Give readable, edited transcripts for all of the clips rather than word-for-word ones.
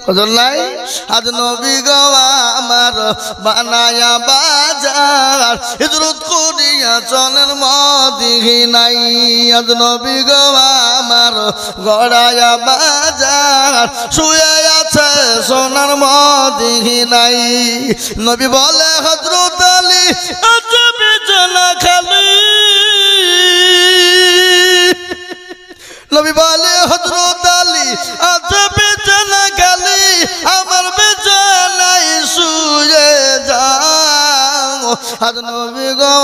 ওজন নাই আজ নবী গো আমার বানায়া বাজার হিজরত করিয়া চলেন মদিনায় আজ নবী গো আমার গড়ায়া বাজার শুয়ে আছে সোনার মদিনায় নবী বলে হযরত আলী আজ বিছানা খালি নবী বলে হযরত আলী আজ বিছানা খালি আমার বিছানায় শুয়ে যাও আজ নবী গো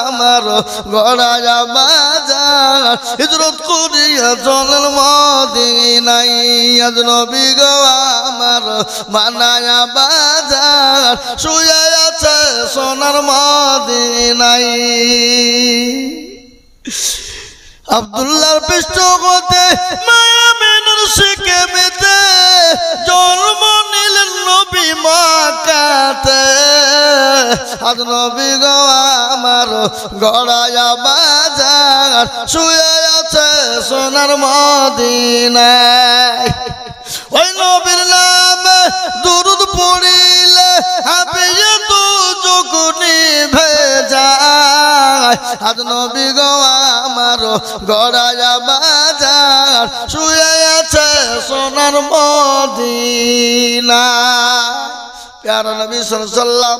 আমার গড়ায়া বাজার হিজরত করিয়া চলেন মদিনায় আজ নবী গো আমার বানায়া বাজার শুয়ে আছে সোনার মদিনায় আব্দুল্লাহর পৃষ্ঠপোষে মায়া মেনুর শিখে মেতে জন্ম নিলেন নবী মক্কাতে আজ নবী গো আমার গড়ায়া বাজার শুয়ে আছে সোনার মদিনায় ওই নবীর নামে দুরূদ পড়িলে হাবিয়ে তো যখনই ভেজায় আজ নবী গো আমার গড়ায়া বাজার শুয়ে আছে সোনার মদিনায় প্যারা নবী সাল্লাল্লাহু আলাইহি ওয়াসাল্লাম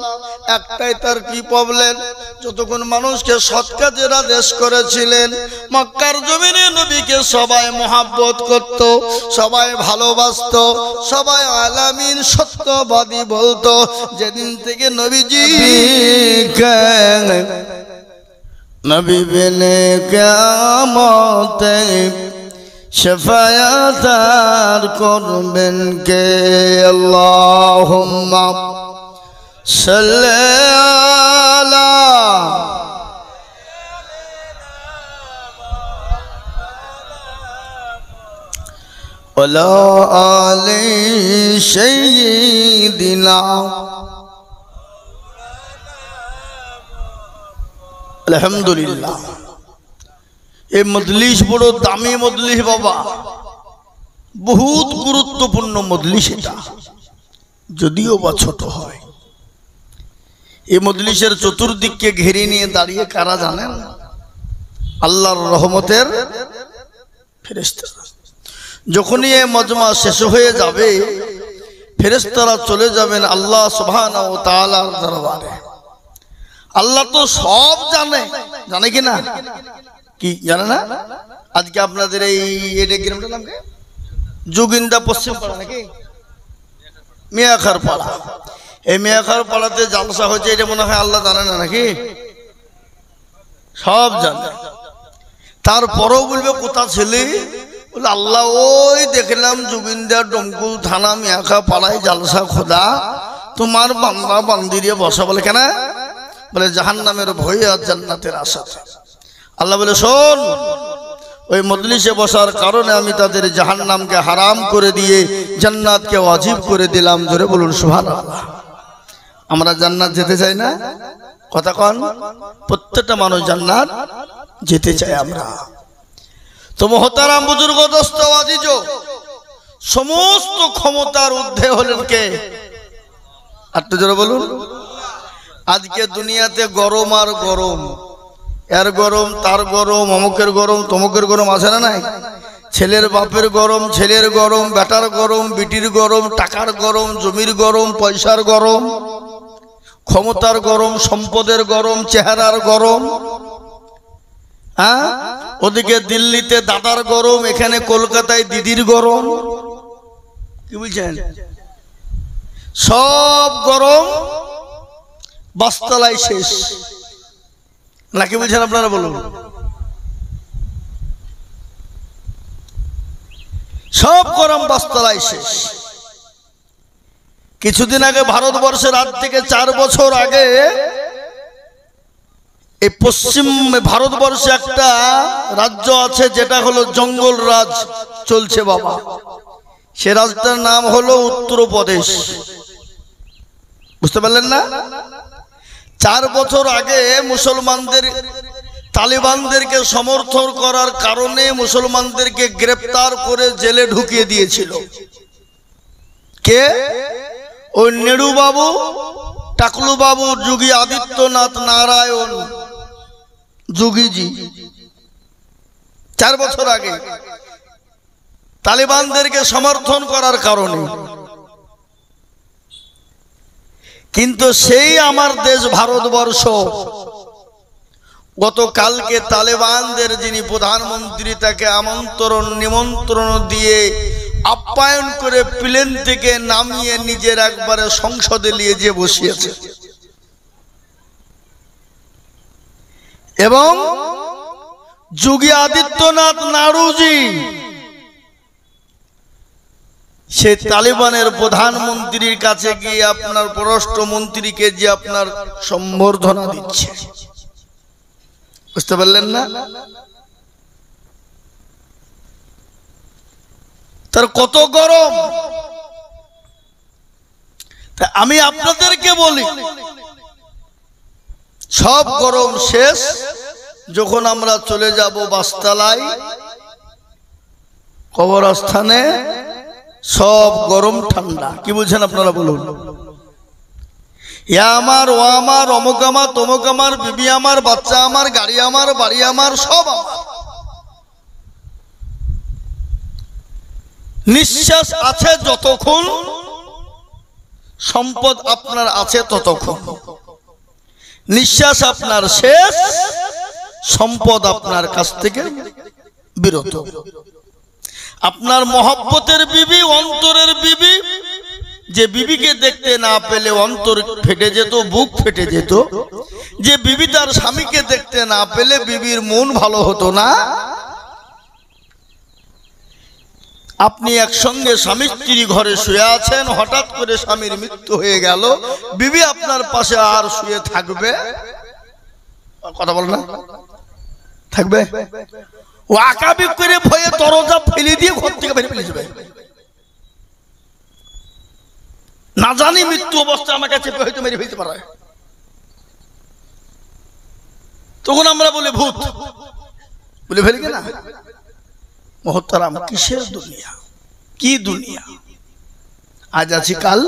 একটাই তার কি প্রবলেম যতক্ষণ মানুষকে সৎ কাজের আদেশ করেছিলেন মক্কার জমিনে নবীকে সবাই মহব্বত করত সবাই ভালোবাসতো সবাই আলামিন সত্যবাদী বলতো যেদিন থেকে নবীজি নবী বিনে কিয়ামতে শাফায়াত করবেন কে আল্লাহুম্মা সাল্লি আলা ওয়ালা আলি সাইয়্যিদিনা আলহামদুলিল্লাহ এই মজলিস বড় দামি মজলিস বাবা বহুত গুরুত্বপূর্ণ মজলিস এটা যদিও বা ছোট হয় এই মজলিসের চতুর্দিককে ঘিরে নিয়ে দাঁড়িয়ে কারা জানেন আল্লাহর রহমতের ফেরেশতারা যখনই এই মজমা শেষ হয়ে যাবে ফেরেশতারা চলে যাবেন আল্লাহ সুবহানাহু ওয়া তাআলার দরবারে আল্লাহ তো সব জানে জানে কি না কি জানে না আজকে আপনাদের এই এটা গ্রামটার নাম কি যোগিন্দা পশ্চিম পাড়া নাকি মিয়াখার পাড়া এই মিয়াখার পাড়াতে জালসা হয়েছে এটা মনে হয় আল্লাহ জানে না নাকি সব জানে তারপরেও বলবে কোথা ছেলে বলে আল্লাহ ওই দেখলাম যোগিন্দা ডমকুল থানা মিয়াখা পাড়ায় জালসা খোদা তোমার বান্দা বান্দিরে বসা বলে কেন বলে জাহান্নামের ভয়ে আর জান্নাতের আশাতে আল্লাহ বলে শোন ওই মজলিসে বসার কারণে আমি তাদের জাহান্নামকে হারাম করে দিয়ে জান্নাতকে ওয়াজিব করে দিলাম জোরে বলুন সুবহানাল্লাহ আমরা জান্নাত যেতে চাই না কথা কোন প্রত্যেকটা মানুষ জান্নাত যেতে চায় আমরা তো মুহতারাম বুজুর্গ দোস্ত আজিজ সমস্ত ক্ষমতার ঊর্ধ্বে হলেন কে একটু জোরে বলুন আজকে দুনিয়াতে গরম আর গরম এর গরম তার গরম অমুকের গরম তমুকের গরম আছে না নাই ছেলের বাপের গরম ছেলের গরম বেটার গরম বিটির গরম টাকার গরম জমির গরম পয়সার গরম ক্ষমতার গরম সম্পদের গরম চেহারার গরম হ্যাঁ ওদিকে দিল্লিতে দাদার গরম এখানে কলকাতায় দিদির গরম কি বলছেন সব গরম বাসতলায় শেষ নাকি বলছেন আপনারা বলুন সব গরম বাসতলায় শেষ কিছুদিন আগে ভারতবর্ষের আজ থেকে 4 বছর আগে এই পশ্চিম ভারতবর্ষে একটা রাজ্য আছে যেটা হলো জঙ্গল রাজ চলছে বাবা সে রাজ্যটার নাম হলো উত্তরপ্রদেশ বুঝতে পারলেন না 4 বছর আগে মুসলমানদের তালিবানদেরকে সমর্থন করার কারণে মুসলমানদেরকে গ্রেফতার করে জেলে ঢুকিয়ে দিয়েছিল কে? ওই নেড়ু বাবু, টাকলু বাবু, যোগী আদিত্যনাথ নারায়ণ যোগীজি 4 বছর আগে তালিবানদেরকে সমর্থন করার কারণে। কিন্তু সেই আমার দেশ ভারতবর্ষ গতকালকে তালেবানদের যিনি প্রধানমন্ত্রী তাকে নিমন্ত্রণ দিয়ে আপ্যায়ন করে প্লেন থেকে নামিয়ে নিজের একবারে সংসদে নিয়ে যে বসিয়েছে, এবং যোগী আদিত্যনাথ নাড়ুজি সে তালিবানের প্রধানমন্ত্রীর কাছে গিয়ে আপনার পররাষ্ট্রমন্ত্রীকে যে আপনার সম্বর্ধনা দিচ্ছে। বুঝতে পারলেন না? তার কত গরম। তা আমি আপনাদেরকে বলি, সব গরম শেষ যখন আমরা চলে যাব বাসতলায়, কবরস্থানে, সব গরম ঠান্ডা। কি বুঝছেন আপনারা বলুন? ইয়া আমার, ও আমার, অমুক আমার, তমুক আমার, বিবি আমার, বাচ্চা আমার, গাড়ি আমার, বাড়ি আমার, সব আমার। নিঃশ্বাস আছে যতক্ষণ, সম্পদ আপনার আছে ততক্ষণ। নিঃশ্বাস আপনার শেষ, সম্পদ আপনার কাছ থেকে বিরত। আপনার মহব্বতের বিবি, অন্তরের বিবি, যে বিবিকে দেখতে না পেলে অন্তর ফেটে যেত, বুক ফেটে যেত, যে বিবি তার স্বামীকে দেখতে না পেলে বিবির মন ভালো হতো না, আপনি একসঙ্গে স্বামী স্ত্রী ঘরে শুয়ে আছেন, হঠাৎ করে স্বামীর মৃত্যু হয়ে গেল, বিবি আপনার পাশে আর শুয়ে থাকবে? কথা বল না, থাকবে? ও আকাবি করে ভয়ে দরজা ফেলে দিয়ে ঘর থেকে বেরিয়ে ফেলে যাবে। না জানি মৃত্যু অবস্থা আমাকে চেপে হয়তো মেরে ফেলতে পারে। তখন আমরা বলি ভূত, বলে ফেলি না। মহত্তরাম, কিসের দুনিয়া, কি দুনিয়া? আজ আছি কাল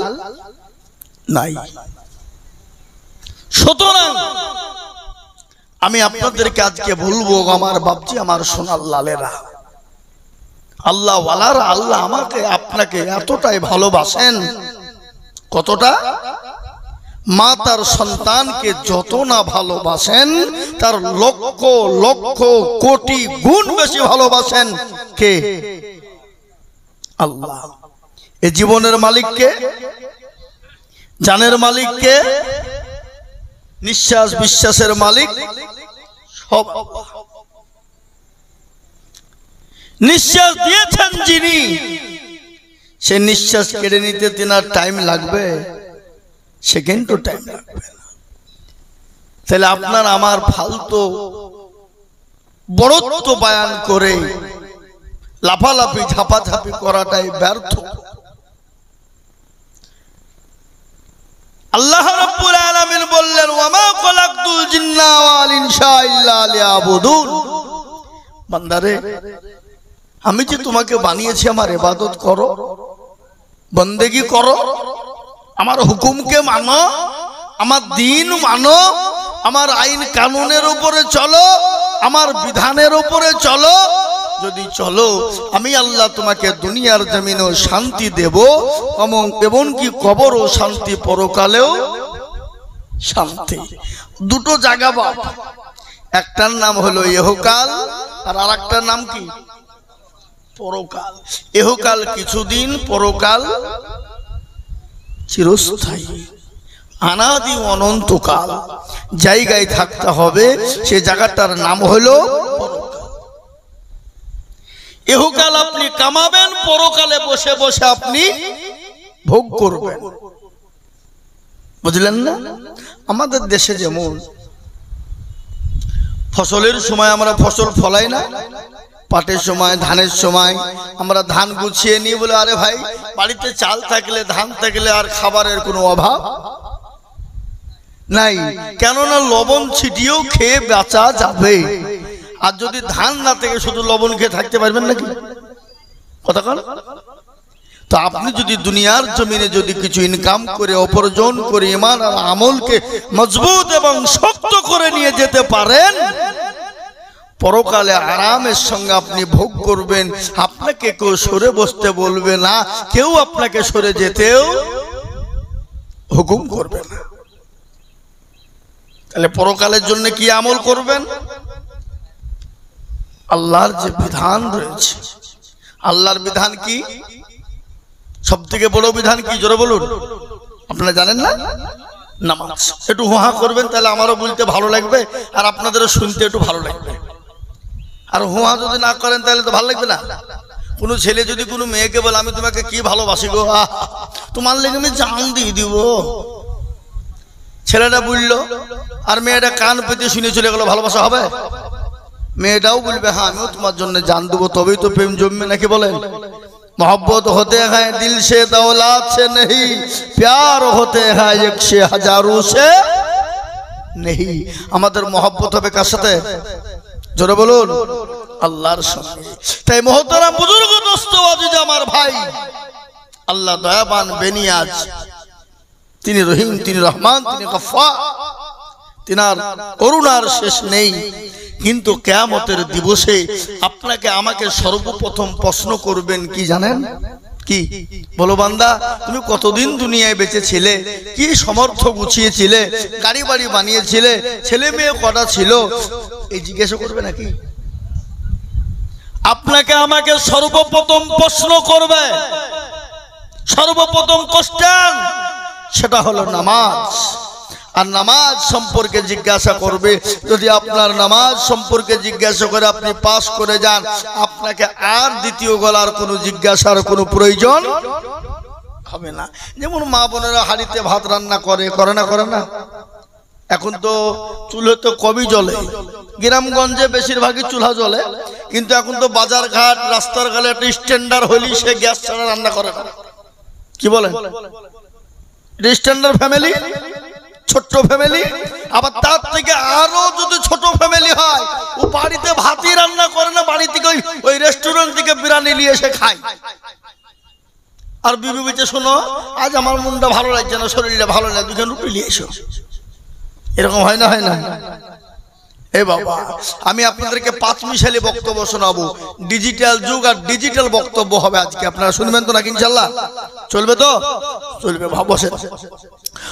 নাই। সুতরাং আমি আপনাদেরকে আজকে বলবো, আমার বাপজি, আমার সোনার লালেরা, আল্লাহ ওয়ালারা, আল্লাহ আমাকে আপনাকে এতটাই ভালোবাসেন, কতটা? মা তার সন্তানকে যত না ভালোবাসেন, তার লক্ষ লক্ষ কোটি গুণ বেশি ভালোবাসেন কে? আল্লাহ। এই জীবনের মালিককে, জানের মালিককে, নিঃশ্বাস বিশ্বাসের মালিক সব। নিঃশ্বাস দিয়েছেন যিনি, সে নিঃশ্বাস কেড়ে নিতে তিনার টাইম লাগবে, সেকেন্ডও টাইম লাগবে না। তাহলে আপনার আমার ফালতু বড়ত্ব বয়ান করে লাফালাফি ঝাপাঝাপি করাটাই ব্যর্থ। আল্লাহ রাব্বুল আলামিন বললেন, ওয়া মা খালাকতুল জিন্না ওয়াল ইনসা ইল্লা লিয়াবুদুন। বান্দারে, আমি যে তোমাকে বানিয়েছি আমার ইবাদত করো, বন্দেগী করো, আমার হুকুমকে মানো, আমার দ্বীন মানো, আমার আইন কানুনের উপরে চলো, আমার বিধানের উপরে চলো। যদি চলো, আমি আল্লাহ তোমাকে দুনিয়ার জমিনেও শান্তি দেব, এবং কি কবরও শান্তি, পরকালেও শান্তি। দুটো জায়গা বাদ, একটার নাম হলো ইহকাল, আর আরেকটার নাম কি? পরকাল। ইহকাল কিছুদিন, পরকাল চিরস্থায়ী, অনাদি অনন্তকাল জায়গায় থাকতে হবে। সে জায়গাটার নাম হলো পরকাল। ইহকাল আপনি কামাবেন, পরকালে বসে বসে আপনি ভোগ করবেন। বুঝলেন না? আমাদের দেশে যেমন ফসলের সময় আমরা ফসল ফলাই না, পাটের সময়, ধানের সময় আমরা ধান গুছিয়ে নিই, বলে আরে ভাই, বাড়িতে চাল থাকলে, ধান থাকলে আর খাবারের কোনো অভাব নাই, কেননা লবণ ছিটিয়েও খেয়ে বেচা যাবে। আর যদি ধান না থেকে শুধু লবণ খেয়ে থাকতে পারবেন নাকি? কথা কন। তো আপনি যদি দুনিয়ার জমিনে যদি কিছু ইনকাম করে উপার্জন করে ঈমান আর আমলকে মজবুত এবং শক্ত করে নিয়ে যেতে পারেন, পরকালে আরামের সঙ্গে আপনি ভোগ করবেন। আপনাকে কেউ সরে বসতে বলবে না, কেউ আপনাকে সরে যেতেও হুকুম করবে না। তাহলে পরকালের জন্য কি আমল করবেন? আল্লাহর যে বিধান রয়েছে, আল্লাহর বিধান কি? সব থেকে বড় বিধান কি? জোরে বলুন। আপনারা জানেন না? নামাজ। একটু হুহা করবেন, তাহলে আমারও বলতে ভালো লাগবে আর আপনাদেরও শুনতে একটু ভালো লাগবে। আর হুহা যদি না করেন তাহলে তো ভালো লাগবে না। কোনো ছেলে যদি কোনো মেয়েকে বলে আমি তোমাকে কি ভালোবাসি গো, তোমার লেগে আমি জান দিয়ে দিব, ছেলেটা বললো আর মেয়েটা কান পেতে শুনে চলে গেল, ভালোবাসা হবে? মেয়েটাও বলবে হ্যাঁ আমিও তোমার জন্য জান দেবো, তবেই তো প্রেম জমবে, নাকি বলেন? मोहब्बत होते हैं दिल से दौलत से नहीं, प्यार होते हैं एक से हजारों से नहीं। আমাদের मोहब्बत হবে কার সাথে? জোরে বলুন, আল্লাহর সাথে। তাই মুহতারাম বুজুর্গ দোস্ত আজিজ আমার ভাই, আল্লাহ দয়াবান বেনিয়াজ, তিনি রহিম, তিনি রহমান, তিনি গফফার, তিনার করুণার শেষ নেই। কিন্তু কিয়ামতের দিবসে আপনাকে আমাকে সর্বপ্রথম প্রশ্ন করবেন কি জানেন? কি বলো বান্দা, তুমি কতদিন দুনিয়ায় বেঁচে ছিলে, কি সমর্থ গুছিয়েছিলে, গাড়ি বাড়ি বানিয়েছিলে, ছেলে মেয়ে কটা ছিল, এই জিজ্ঞাসা করবে নাকি? আপনাকে আমাকে সর্বপ্রথম প্রশ্ন করবে, সর্বপ্রথম কোশ্চেন, সেটা হলো নামাজ। আর নামাজ সম্পর্কে জিজ্ঞাসা করবে। যদি আপনার নামাজ সম্পর্কে জিজ্ঞাসা করে আপনি পাস করে যান, আপনাকে আর দ্বিতীয় গলার কোনো জিজ্ঞাসার কোনো প্রয়োজন হবে না। যেমন মা বোনেরা হাঁড়িতে ভাত রান্না করে, করে না? করে না? এখন তো চুলে তো কবই জ্বলে, গ্রামগঞ্জে বেশিরভাগই চুলা জ্বলে, কিন্তু এখন তো বাজার ঘাট রাস্তার গালে একটা স্ট্যান্ডার্ড হইলি সে গ্যাস ছাড়া রান্না করে না। কি বলেন? স্ট্যান্ডার্ড ফ্যামিলি, ছোট্ট ফ্যামিলি, আবার তার থেকে আরো যদি ছোট ফ্যামিলি হয়, ও বাড়িতে ভাতই রান্না করে না, বাড়ি থেকে ওই রেস্টুরেন্ট থেকে বিরিয়ানি নিয়ে এসে খায়। আর বিবি বলছে শোনো আজ আমার মনটা ভালো লাগছে না, শরীরটা ভালো না, দুজন রুটি নিয়ে এসো। এরকম হয় না? হয় না? এ বাবা, আমি আপনাদেরকে 5 মিশালি বক্তব্য শোনাবো। ডিজিটাল যুগ আর ডিজিটাল বক্তব্য হবে আজকে। আপনারা শুনবেন তো নাকি? ইনশাআল্লাহ চলবে তো? চলবে। বসেন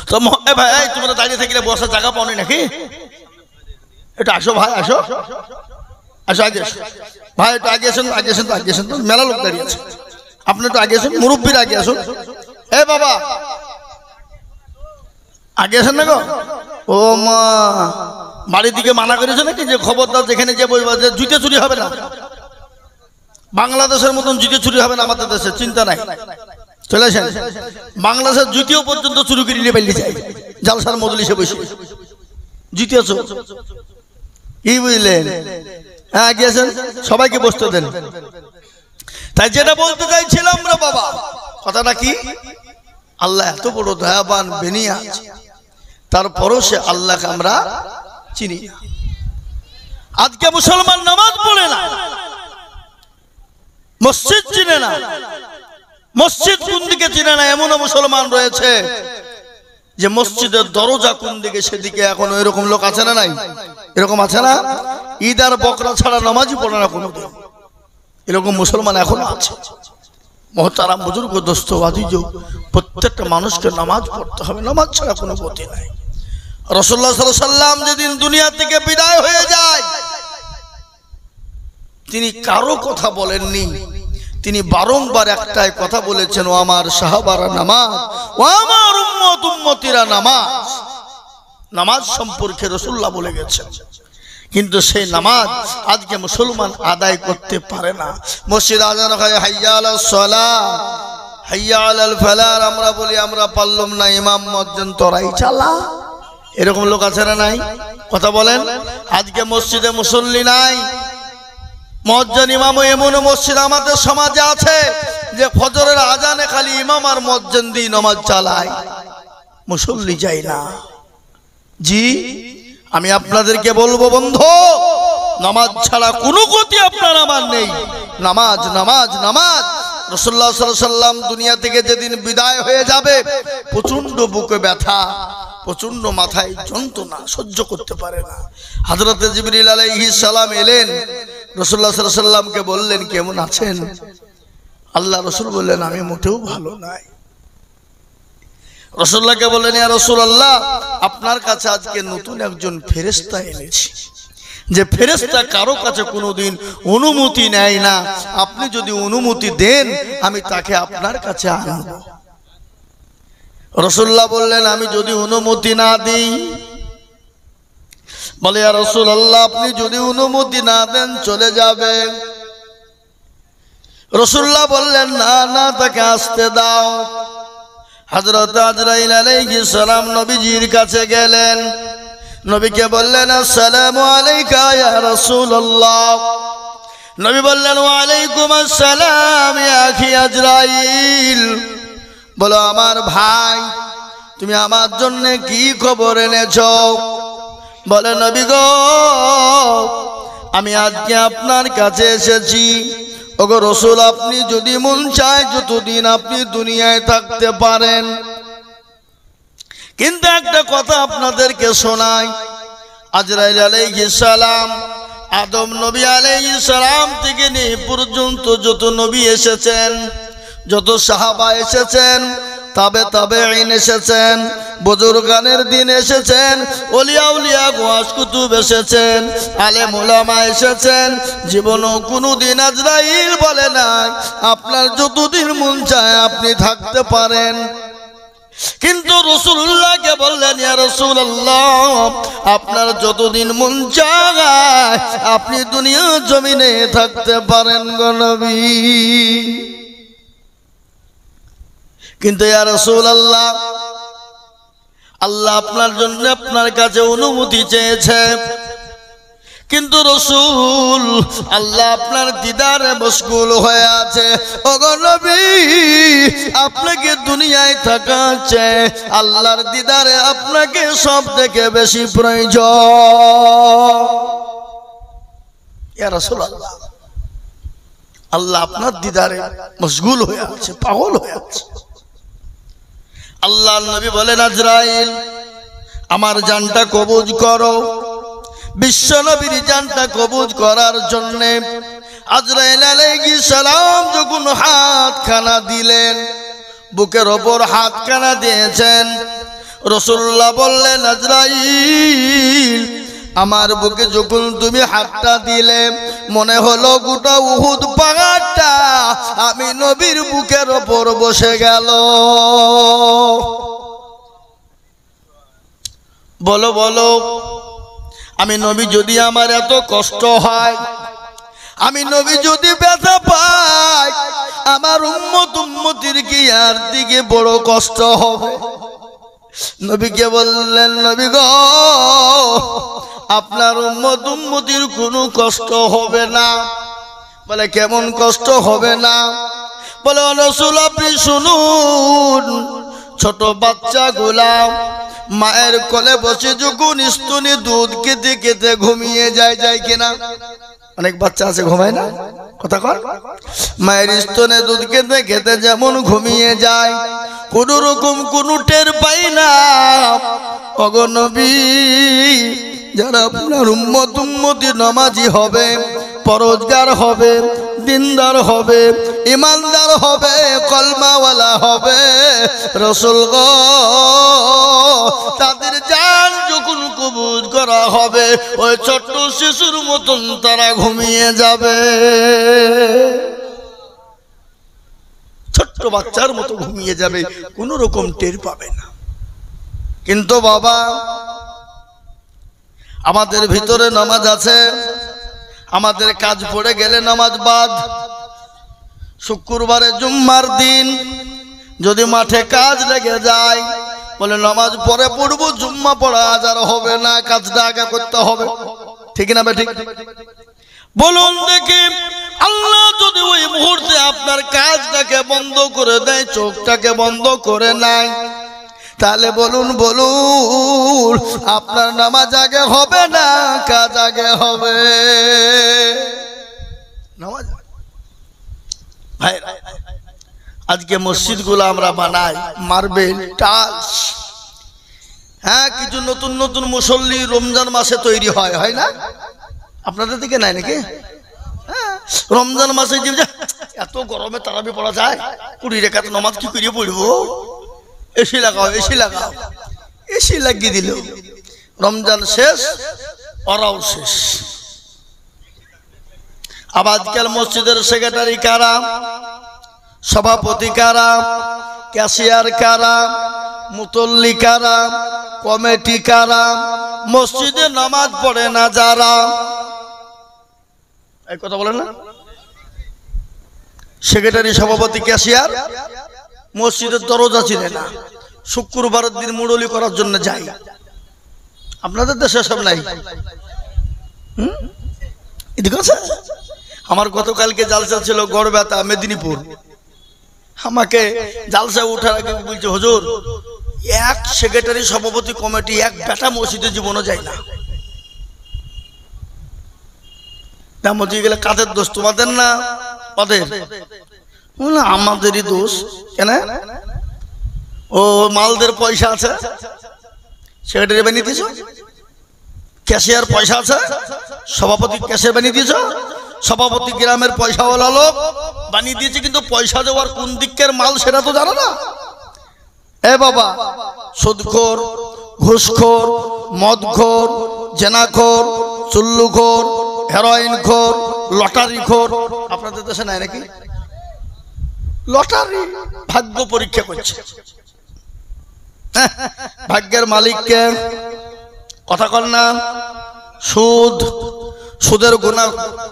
তো ভাই, তোমরা দাঁড়িয়ে থাকলে বসার জায়গা পাওনি নাকি? একটু আসো ভাই, আসো আসো, আগে ভাই, একটু আগে আসুন, আগে আসুন, আগে আসুন, মেলা লোক দাঁড়িয়ে আছে, আপনি একটু আগে আসুন, মুরব্বীর আগে আসুন। এ বাবা আগে আসেন না গো। ও মা, বাড়ির দিকে মানা করেছে নাকি যে খবরদার যেখানে যে বইবা যে জুতে চুরি হবে না? বাংলাদেশের মতন জুতে চুরি হবে না আমাদের দেশে, চিন্তা নাই। চলে আসেন, বাংলাদেশের জুতিও পর্যন্ত চুরি করে নিয়ে বেরিয়ে যায় জালসার মজলিসে বসে জুতি আছো, কি বুঝলেন? হ্যাঁ গিয়েছেন, সবাইকে বসতে দেন। তাই যেটা বলতে চাইছিলাম রে বাবা, কথাটা কি? আল্লাহ এত বড় দয়াবান বেনিয়াজ, তারপরও সে আল্লাহকে আমরা চিনি। আজকে মুসলমান নামাজ পড়ে না, মসজিদ চিনে না, মসজিদ কোন দিকে চিনে না। এমনও মুসলমান রয়েছে যে মসজিদের দরজা কোন দিকে সেদিকে এখনো এরকম লোক আছে না? নাই? এরকম আছে না? ঈদ আর বকরা ছাড়া নামাজই পড়ে না কোনো দিন, এরকম মুসলমান এখনো আছে। মুহতারাম বুজুর্গ দোস্ত আজিজ, প্রত্যেকটা মানুষকে নামাজ পড়তে হবে, নামাজ ছাড়া কোনো গতি নাই। রাসূলুল্লাহ সাল্লাল্লাহু আলাইহি ওয়াসাল্লাম যেদিন দুনিয়া থেকে বিদায় হয়ে যায়, তিনি কারো কথা বলেননি, তিনি বারংবার একটাই কথা বলেছেন, ও আমার সাহাবারা নামাজ, ও আমার উম্মত উম্মতিরা নামাজ। নামাজ সম্পর্কে রাসূলুল্লাহ বলে গেছেন, কিন্তু সেই নামাজ আজকে মুসলমান আদায় করতে পারে না। মসজিদ আযান হয় হাইয়া আলাস সালাহ, হাইয়া আলাল ফালাহ, আমরা বলি আমরা পারলাম না, ইমাম মুয়াজ্জিন তোরাই চালা। এরকম লোক আছে না নাই? কথা বলেন। আজকে মসজিদে মুসল্লি নাই, মুয়াজ্জিন ইমামও এমন মসজিদ আমাদের সমাজে আছে যে ফজরের আজানে খালি ইমাম আর মুয়াজ্জিন দিয়ে নামাজ চালায়, মুসল্লি যায় না। জি, আমি আপনাদেরকে বলবো বন্ধু, নামাজ ছাড়া কোনো গতি আপনার আমার নেই। নামাজ নামাজ নামাজ, রাসূলুল্লাহ সাল্লাল্লাহু আলাইহি সাল্লাম দুনিয়া থেকে যেদিন বিদায় হয়ে যাবে, প্রচন্ড বুকে ব্যথা, প্রচন্ড মাথায় যন্ত্রণা, সহ্য করতে পারে না। হযরত জিবরিল আলাইহিস সালাম এলেন, রাসূলুল্লাহ সাল্লাল্লাহু আলাইহি সাল্লামকে বললেন, কেমন আছেন? আল্লাহ রাসূল বললেন, আমি মোটেও ভালো নাই। রাসূলুল্লাহকে বললেন, ইয়া রাসূলুল্লাহ, আপনার কাছে আজকে নতুন একজন ফেরেশতা এনেছি, যে ফেরেশতা কারো কাছে কোনোদিন অনুমতি নেয় না, আপনি যদি অনুমতি দেন আমি তাকে আপনার কাছে আনব। রাসূলুল্লাহ বললেন, আমি যদি অনুমতি না দিই? বলে, ইয়া রাসূলুল্লাহ, আপনি যদি অনুমতি না দেন চলে যাবে। রাসূলুল্লাহ বললেন, না না, তাকে আসতে দাও। হযরত আজরাইল আলাইহিস সালাম নবীজির কাছে গেলেন, নবীকে বললেন, আসসালামু আলাইকা ইয়া রাসূলুল্লাহ। নবী বললেন, ওয়া আলাইকুম আসসালাম ইয়া আখি আজরাইল। বলো, আমার ভাই, তুমি আমার জন্য কি খবর এনেছো? বলে, নবী গো, আমি আজকে আপনার কাছে এসেছি। ওগো রাসূল, আপনি যদি মন চায় যতদিন আপনি দুনিয়ায় থাকতে পারেন, কিন্তু একটা কথা আপনাদেরকে শোনাই। আজরাইল আলাইহিস সালাম, আদম নবী আলাইহিস সালাম থেকে নিয়ে পর্যন্ত যত নবী এসেছেন, যত সাহাবা এসেছেন, তাবেঈন এসেছেন, বুজুর্গানের দিন এসেছেন, ওলিয়া উলিয়া গোয়াস কুতুব এসেছেন, আলেম উলামা এসেছেন, জীবনও কোনোদিন আজরাইল বলে নাই আপনার যতদিন মন চায় আপনি থাকতে পারেন। কিন্তু রাসূলুল্লাহকে বললেন, ইয়া রাসূলুল্লাহ, আপনার যতদিন মন চায় আপনি দুনিয়ার জমিনে থাকতে পারেন গো নবী। কিন্তু ইয়া রাসূলুল্লাহ, আল্লাহ আপনার জন্য আপনার কাছে অনুমতি চেয়েছে, কিন্তু রাসূল, আল্লাহ আপনার দিদারে মশগুল হয়ে আছে। ওগো নবী, আপনাকে দুনিয়ায় থাকা চাই, আল্লাহর দিদারে আপনাকে সব থেকে বেশি প্রয়োজন। ইয়া রাসূলুল্লাহ, আল্লাহ আপনার দিদারে মশগুল হয়ে আছে, পাগল হয়ে আছে। আল্লাহর নবী বলেন, আজরাইল, আমার জানটা কবজ করো। বিশ্ব নবীর জানটা কবজ করার জন্য আজরাইল আলাইহিস সালাম যখন হাতখানা দিলেন, বুকের ওপর হাতখানা দিয়েছেন, রাসূলুল্লাহ বললেন, আজরাইল, আমার বুকে যখন তুমি হাতটা দিলে মনে হলো গোটা উহুদ পাহাড়টা আমি নবীর বুকের ওপর বসে গেল। বলো বলো, আমি নবী যদি আমার এত কষ্ট হয়, আমি নবী যদি ব্যথা পাই, আমার উম্মতির কি আর দিকে বড় কষ্ট হবে? নবীকে বললেন, নবী গো, আপনার উম্মতির কোনো কষ্ট হবে না। বলে, কেমন কষ্ট হবে না? বলে, রাসূল, আপনি শুনুন, ছোট বাচ্চাগুলা মায়ের কোলে বসে যখন স্তনে দুধ খেতে খেতে ঘুমিয়ে যায় কিনা? অনেক বাচ্চা আছে ঘুমায় না, কথা কর। মায়ের স্তনে দুধ খেতে খেতে যেমন ঘুমিয়ে যায়, কোন রকম কোন টের পাই না। ওগো নবী, যারা আপনার উম্মতি নামাজি হবে, পরহেজগার হবে, দিনদার হবে, ইমানদার হবে, কলমাওয়ালা হবে, রাসূল গো, তাদের জান যখন কবজ করা হবে, ওই ছোট্ট শিশুর মতন তারা ঘুমিয়ে যাবে, ছোট্ট বাচ্চার মতো ঘুমিয়ে যাবে, কোন রকম টের পাবে না। কিন্তু বাবা, আমাদের ভিতরে নামাজ আছে, আমাদের কাজ পড়ে গেলে নামাজ বাদ। শুক্রবারে জুম্মার দিন যদি মাঠে কাজ লেগে যায়, বলে নামাজ পরে পড়বো, জুম্মা পড়া আজ আর হবে না, কাজটা আগে করতে হবে, ঠিক না? ঠিক বলুন দেখি, আল্লাহ যদি ওই মুহূর্তে আপনার কাজটাকে বন্ধ করে দেয়, চোখটাকে বন্ধ করে নেয়, তাহলে বলুন আপনার নামাজ আগে হবে না কাজ আগে হবে? নামাজ ভাই আজকে মসজিদগুলো আমরা বানাই মার্বেল টাইলস। হ্যাঁ, কিছু নতুন নতুন মুসল্লি রমজান মাসে তৈরি হয়, হয় না? আপনাদের দিকে নাই নাকি? হ্যাঁ, রমজান মাসে যে এত গরমে তারাবি পড়া যায়, 20 রাকাত নামাজ কি করে পড়বো? এসি লাগাও, এসি লাগাও, এসি লাগিয়ে দিল। রমজান শেষ, ওরাও শেষ। আবার আজকাল মসজিদের সেক্রেটারি কারা, সভাপতি কারা, ক্যাশিয়ার কারা, মুতল্লি কারা, কমিটি কারা, মসজিদে নামাজ পড়ে না যারা, এই কথা বলেন না? সেক্রেটারি, সভাপতি, ক্যাশিয়ার মসজিদের দরজা চিনে না, শুক্রবারের দিন মুরলি করার জন্য যাই। আপনাদের দেশে সব নাই? এদিকে আছে। আমার গতকালকে জালসা ছিল গড়বেতা মেদিনীপুর। আমাকে জালসা উঠার আগে বলছে, হুজুর এক সেক্রেটারি, সভাপতি, কমিটি এক বেটা মসজিদে জীবনও যায় না। মসজিদে গেলে কাদের দোষ? তোমাদের না ওদের? আমাদেরই দোষ। কেন? ও মালদের পয়সা আছে, সেক্রেটারি বানিয়ে দিয়েছ। ক্যাশিয়ার পয়সা আছে, সভাপতি ক্যাশিয়ার বানিয়ে দিয়েছ। সভাপতি গ্রামের পয়সাওয়ালা লোক বানিয়ে দিয়েছে, কিন্তু পয়সা দেওয়ার কোন দিকের মাল সেটা তো জানো না। এ বাবা, সুদখোর, ঘুষখোর, মদখোর, জেনাখোর, চুল্লুখোর, হেরোইনখোর, লটারিখোর। আপনাদের দেশে নাই নাকি? লটারি ভাগ্য পরীক্ষা করছে। ভাগ্যের মালিককে কথা কর না। সুদ, সুদের গুনাহ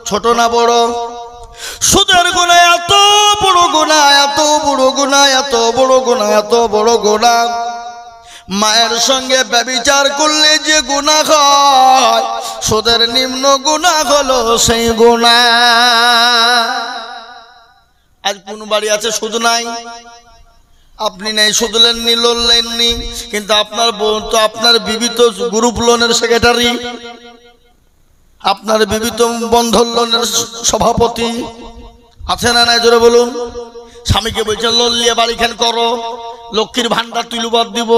ছোট না বড়? সুদের গুনাহ এত বড় গুনাহ, এত বড় গুনাহ, এত বড় গুনাহ, এত বড় গুনাহ। মায়ের সঙ্গে ব্যভিচার করলে যে গুনাহ হয়, সুদের নিম্ন গুনাহ হলো সেই গুনাহ। আজ কোন বাড়ি আছে সুদ নাই? আপনি নাই, সুদ লেননি, লোন লেননি, কিন্তু আপনার বোন তো, আপনার বিবি তো গ্রুপ লোনের সেক্রেটারি, আপনার বিবি তো বন্ধন লোনের সভাপতি। আছে না নাই? জোরে বলুন। স্বামীকে বলছেন লোন নিয়ে বাড়িখান করো, লক্ষ্মীর ভান্ডার তুইলু বাদ দিব।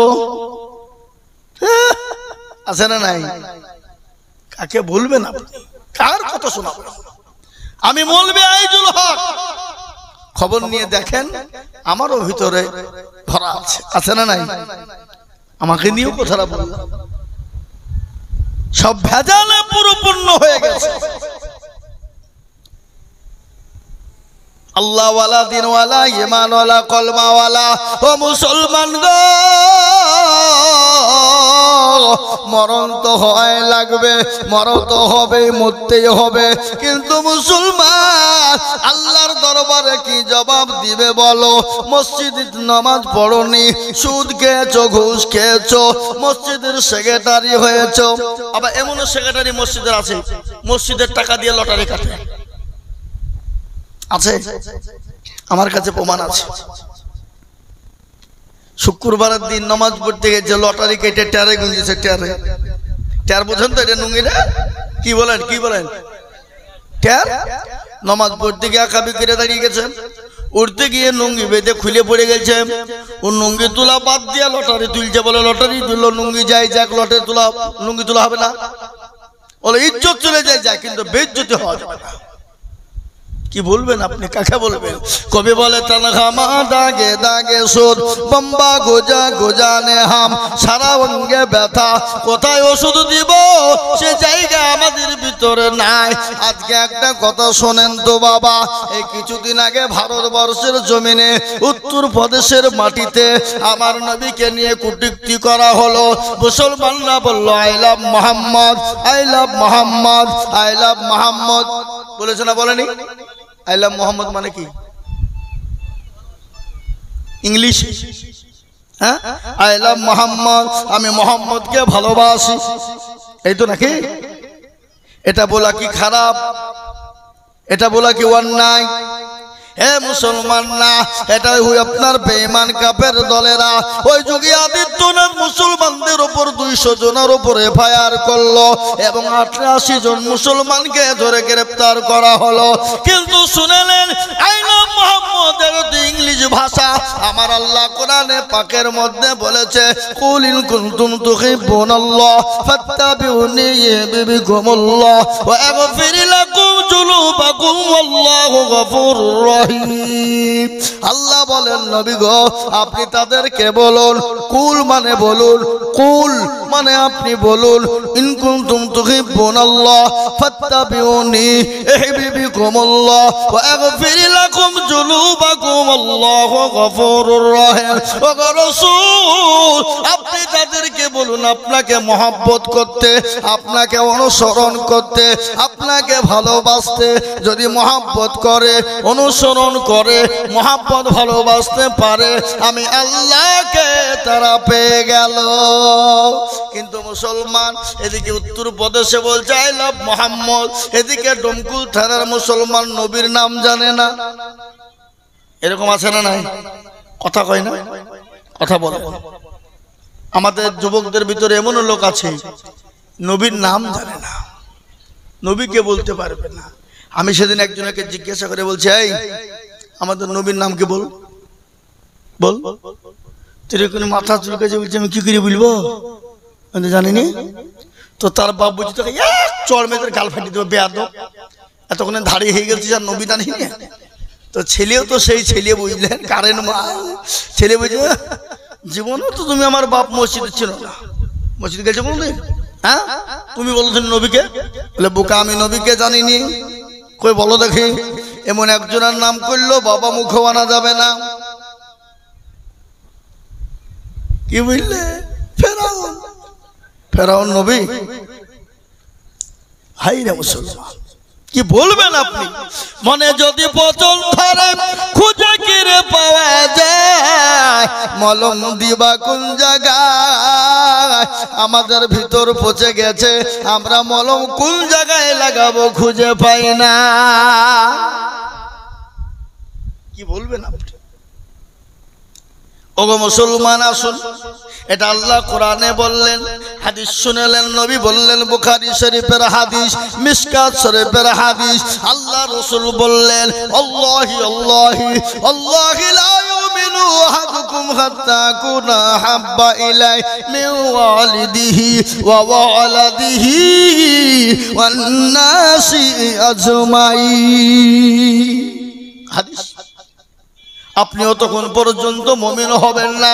আছে না নাই? কাকে বলবেন আপনি? কার কথা শোনাবো আমি? বলবে আইজুল হক, খবর নিয়ে দেখেন, আমারও ভিতরে ধরা আছে। আছে না নাই? আমাকে নিয়েও কথাটা বললাম। সব ভেজালে পরিপূর্ণ হয়ে গেছে। আল্লাহওয়ালা, দিনওয়ালা, ঈমানওয়ালা, কলমাওয়ালা ও মুসলমান গো, মরণ তো হয় লাগবে, মরণ তো হবে, মরতেই হবে। কিন্তু মুসলমান আল্লাহর দরবারে কি জবাব দিবে বলো? মসজিদে নামাজ পড়নি, সুদ খেয়েছো, ঘুষ খেয়েছো, মসজিদের সেক্রেটারি হয়েছো। আবার এমনও সেক্রেটারি মসজিদের আছে, মসজিদের টাকা দিয়ে লটারি কাটে। আছে, আমার কাছে প্রমাণ আছে। শুক্রবারের দিন নামাজ পড়তে গেছে, লটারি কেটে ট্যারে গুঁজেছে। ট্যারে, ট্যার বোঝেন তো? এটা নুঙ্গিটা কি বলেন, কি বলেন? ট্যার। নামাজ পড়তে গিয়ে আঁকাবি করে দাঁড়িয়ে গেছে, উঠতে গিয়ে নুঙ্গি বেঁধে খুলে পড়ে গেছে। ও নুঙ্গি তোলা বাদ দিয়া লটারি তুলছে। বলে লটারি তুললো, নুঙ্গি যায় যাক, লটারি তোলা, নুঙ্গি তোলা হবে না। বলে ইজ্জত চলে যায় যাক, কিন্তু বেইজ্জতি হওয়া যাবে না। কি বলবেন আপনি? কাকে বলবেন? কবি বলে তনখামা দাগে দাগে সুদ, বম্বা গোজা গোজানে হাম, সারা অঙ্গে ব্যথা, কোথায় ওষুধ দিব সে জায়গা আমাদের ভিতরে নাই। আজকে একটা কথা শোনেন তো বাবা, এই কিছুদিন আগে ভারতবর্ষের জমিনে উত্তর প্রদেশের মাটিতে আমার নবীকে নিয়ে কটূক্তি করা হলো। মুসলমানরা বলল I love Mohammad, I love Mohammad, I love Mohammad. বলেছে না বলেনি? আই লাভ মোহাম্মদ মানে কি? ইংলিশ। হ্যাঁ, আই লাভ মোহাম্মদ, আমি মোহাম্মদকে ভালোবাসি, এই তো নাকি? এটা বলা কি খারাপ? এটা বলা কি অন্যায়? হে মুসলমান না, এটা আপনার বেঈমান কাফের দলেরা। ওই যোগী আদিত্যনাথ মুসলমানদের জনের উপর 200 জনের উপর এফআইআর করলো এবং 88 জন মুসলমানকে ধরে গ্রেফতার করা হলো। কিন্তু শুনলেন আইন অফ মুহাম্মদের ইংলিশ ভাষা আমার আল্লাহ কোরআনে পাকের মধ্যে বলেছে কুল ইন কুনতুম তুহিব্বুনাল্লাহ ফাত্তাবিউনি ইউহিব্বুকুমুল্লাহ ওয়া আগফির লাকুম যুনুবাকুম ওয়াল্লাহু গফুরুর রহিম। আল্লাহ বলেন নবী গো আপনি তাদেরকে বলুন, কুল মানে বলুন, কুল মানে আপনি বলুন ইন কুনতুম তুহিব্বুনাল্লাহ ফাত্তাবিউনি ইউহিব্বুকুমুল্লাহ ওয়া আগফির লাকুম যুনুবাকুম আল্লাহু গফুরুর রহিম। ও রাসূল আপনি তাদেরকে বলুন আপনাকে মহব্বত করতে, আপনাকে অনুসরণ করতে, আপনাকে ভালোবাসতে। যদি মহব্বত করে, অনুসরণ করে, মহব্বত ভালোবাসতে পারে, আমি আল্লাহকে তারা পেয়ে গেল। কিন্তু মুসলমান এদিকে উত্তর প্রদেশে বলছে আই লাভ মোহাম্মদ, এদিকে ডমকুল থানার মুসলমান নবীর নাম জানে না। এরকম আছে না নাই? কথা কয় না, কথা বলে। আমাদের যুবকদের ভিতরে এমন লোক আছে নবীর নাম জানে না, নবীকে বলতে পারবে না। আমি সেদিন একজনকে জিজ্ঞাসা করে বলছি এই আমাদের নবীর নাম কি বল বল, তুই মাথা চুলকাছে বলছে আমি কি করে বলবো আমি জানিনি। তো তার বাপ বলছে তোকে চড় মেয়েদের গাল ফাটিয়ে দেবো বেয়াদব, এতক্ষণে দাঁড়িয়ে হয়ে গেছে আর নবী জানি না। তো ছেলেও তো সেই ছেলে বুঝলেন কারেন্ট মা ছেলে বুঝে জীবনও তো তুমি আমার বাপ মসজিদে ছিল না, মসজিদ গেছে কোনদিন? হ্যাঁ তুমি বলছো নবীকে, বলে বোকা আমি নবীকে জানিনি। কই বলো দেখি এমন একজনের নাম করলো বাবা মুখও আনা যাবে না। কি বুঝলে? ফেরাউন, ফেরাউন নবী? হাই রে মুসলমান কি বলবেন আপনি? মনে যদি পচন ধরে খুঁজে কিরে পাওয়া যায়, মলম দিবা কোন জায়গায়? আমাদের ভিতর পচে গেছে, আমরা মলম কোন জায়গায় লাগাবো খুঁজে পাই না। কি বলবেন আপনি? ওগো মুসলমান আসুন, এটা আল্লাহ কোরআনে বললেন, হাদিস শুনেলেন, নবী বললেন, বুখারী শরীফের হাদিস, মিশকাত শরীফের হাদিস। আল্লাহ রাসূল বললেন আল্লাহি আল্লাহি আল্লাহি লা ইউমিনু আহাদুকুম হাত্তা কুনা হাব্বা ইলাই মিন ওয়ালিদিহি ওয়া ওয়ালাদিহি ওয়ান নাসি আজমাইন। হাদিস। আপনি অতক্ষণ পর্যন্ত মুমিন হবেন না,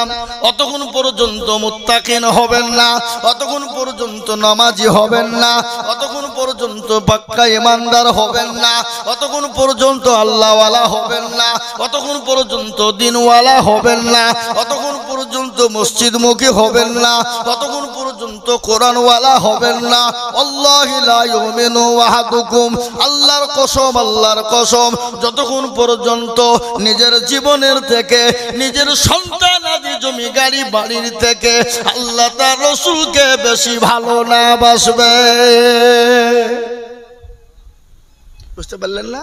অতক্ষণ পর্যন্ত মুত্তাকিন হবেন না, অতক্ষণ পর্যন্ত নামাজি হবেন না, অতক্ষণ পর্যন্ত পাক্কা ঈমানদার হবেন না, অতক্ষণ পর্যন্ত আল্লাহওয়ালা হবেন না, অতক্ষণ পর্যন্ত দিনওয়ালা হবেন না, অতক্ষণ পর্যন্ত মসজিদমুখী হবেন না, অতক্ষণ পর্যন্ত কোরআনওয়ালা হবেন না। আল্লাহি লা ইউমিনু আহাদুকুম, আল্লাহর কসম, আল্লাহর কসম, যতক্ষণ পর্যন্ত নিজের জীবনের থেকে, নিজের সন্তান আদি জমি গাড়ি বাড়ির থেকে আল্লাহ তার রাসূলকে বেশি ভালো না বাসবে। বুঝতে পারলেন না?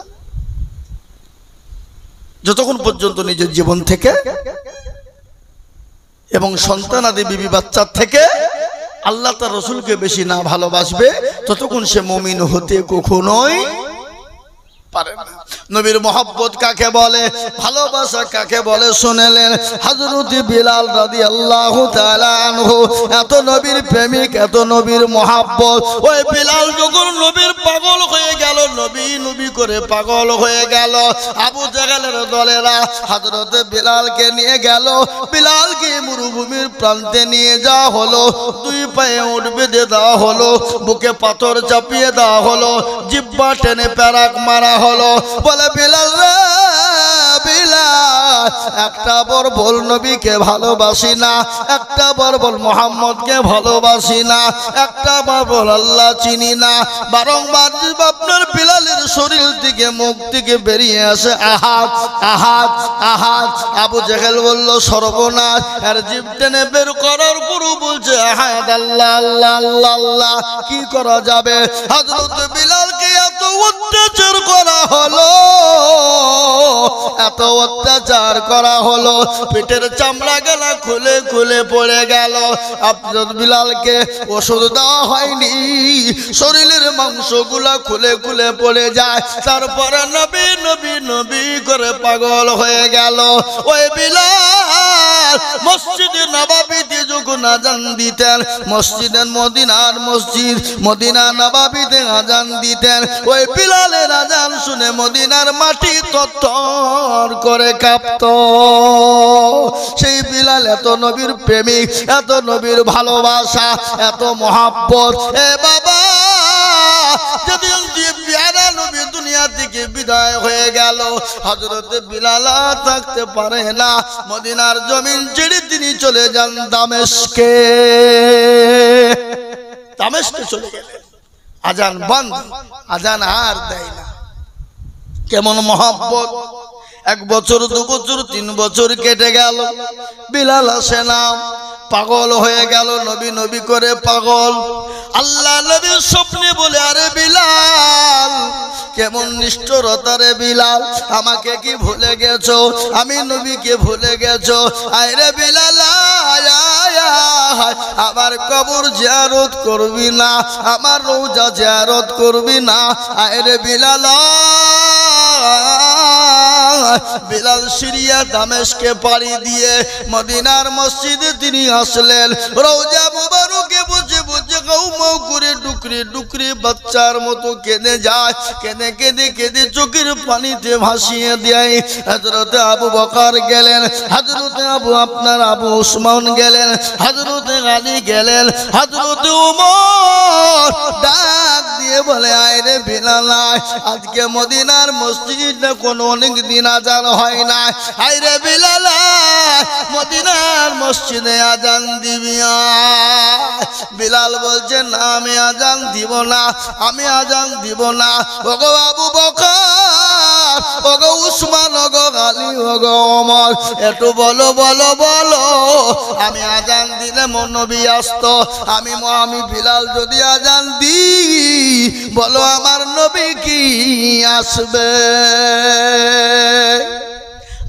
যতক্ষণ পর্যন্ত নিজের জীবন থেকে এবং সন্তান আদি বিবি বাচ্চার থেকে আল্লাহ তার রাসূলকে বেশি না ভালোবাসবে, ততক্ষণ সে মুমিন হতে কখনোই পারে না। নবীর মহব্বত কাকে বলে, ভালোবাসা কাকে বলে শুনেলেন হযরত বিলাল রাদিয়াল্লাহু তাআলা আনহু। এত নবীর প্রেমিক, এত নবীর মহব্বত। ওই বিলাল যখন নবীর পাগল হয়ে গেল, নবী নবী করে পাগল হয়ে গেল, আবু জাহেলের দলেরা হযরত বিলালকে নিয়ে গেল। বিলালকে মরুভূমির প্রান্তে নিয়ে যাওয়া হলো, দুই পায়ে উট বেঁধে দেওয়া হলো, বুকে পাথর চাপিয়ে দেওয়া হলো, জিহ্বা টেনে প্যারাক মারা হলো। বলে বিলাল রে বিলাল, একটা বার বল নবীকে ভালোবাসি না, একটা বার বল মুহাম্মদকে ভালোবাসি না, একটা বার বল আল্লাহ চিনি না। বারংবার আপনার বিলালের শরীর থেকে, মুখ থেকে বেরিয়ে আসে আহাদ আহাদ আহাদ। আবু জাহেল বলল সর্বনাশ, আর জিভ টেনে বের করার পরও বলছে আহাদ আল্লাহ আল্লাহ আল্লাহ আল্লাহ। কি করা যাবে? হযরত বিলালকে এত অত্যাচার করা হলো, এত অত্যাচার করা হলো, পেটের চামড়া গলা খুলে খুলে পড়ে গেল। হযরত বিলালকে ওষুধ দেওয়া হয়নি, শরীরের মাংসগুলা খুলে খুলে পড়ে যায়। তারপরে নবী নবী নবী করে পাগল হয়ে গেল। ওই বিলাল মসজিদে নববীতে যখন আজান দিতেন, মসজিদের মদিনার মসজিদ মদিনা নববীতে আজান দিতেন, ওই বিলালের আজান শুনে মদিনার মাটি থরথর করে কাঁপতো। সেই বিলাল এত নবীর প্রেমিক, এত নবীর ভালোবাসা, এত মহাব্বত। এ বাবা, যেদিন পেয়ারা নবী দুনিয়া থেকে বিদায় হয়ে গেল, হযরত বিলাল থাকতে পারে না, মদিনার জমিন ছেড়ে তিনি চলে যান দামেস্কে। দামেস্কে চলে গেলেন, আজান বন্ধ, আজান আর দেয় না। কেমন মহব্বত! 1 বছর 2 বছর 3 বছর কেটে গেল, বিলাল আসে না, পাগল হয়ে গেল, নবী নবী করে পাগল। আল্লাহ নবীর স্বপ্নে বলে, আরে বিলাল, কেমন নিষ্ঠুরতা রে বিলাল, আমাকে কি ভুলে গেছো? আমি নবীকে ভুলে গেছো? আরে বিলাল, আমার কবর জিয়ারত করবি না, আমার রওজা জিয়ারত করবি না? আরে বিলাল, বিলাল সিরিয়া দামেস্কে পাড়ি দিয়ে মদিনার মসজিদে তিনি আসলেন। রওজা মুবারকে বসে বসে গাউমাউ করে ডুকরে ডুকরে বাচ্চার মতো কেঁদে যায়, কেঁদে কেঁদে কেঁদে চোখের পানিতে ভাসিয়ে দেয়। হযরত আবু বকর গেলেন, হযরত আবু উসমান গেলেন, হযরত আলী গেলেন, হযরত ওমর ডাক দিয়ে বলে, আয় রে বিলাল, আজকে মদিনার মসজিদে কোনো অনেক দিন আজান হয় না, আয় রে বিলাল, মদিনার মসজিদে আজান দিবি। বিলাল বলছে, না আমি আজান দিব না, আমি আজান দিব না। ওগো আবু বকর, ওগো উসমান, ওগো আলী, ওগো ওমর, একটু বলো বলো বলো, আমি আজান দিলে নবী আসতো, আমি বিলাল যদি আজান দিই, বলো আমার নবী কি আসবে?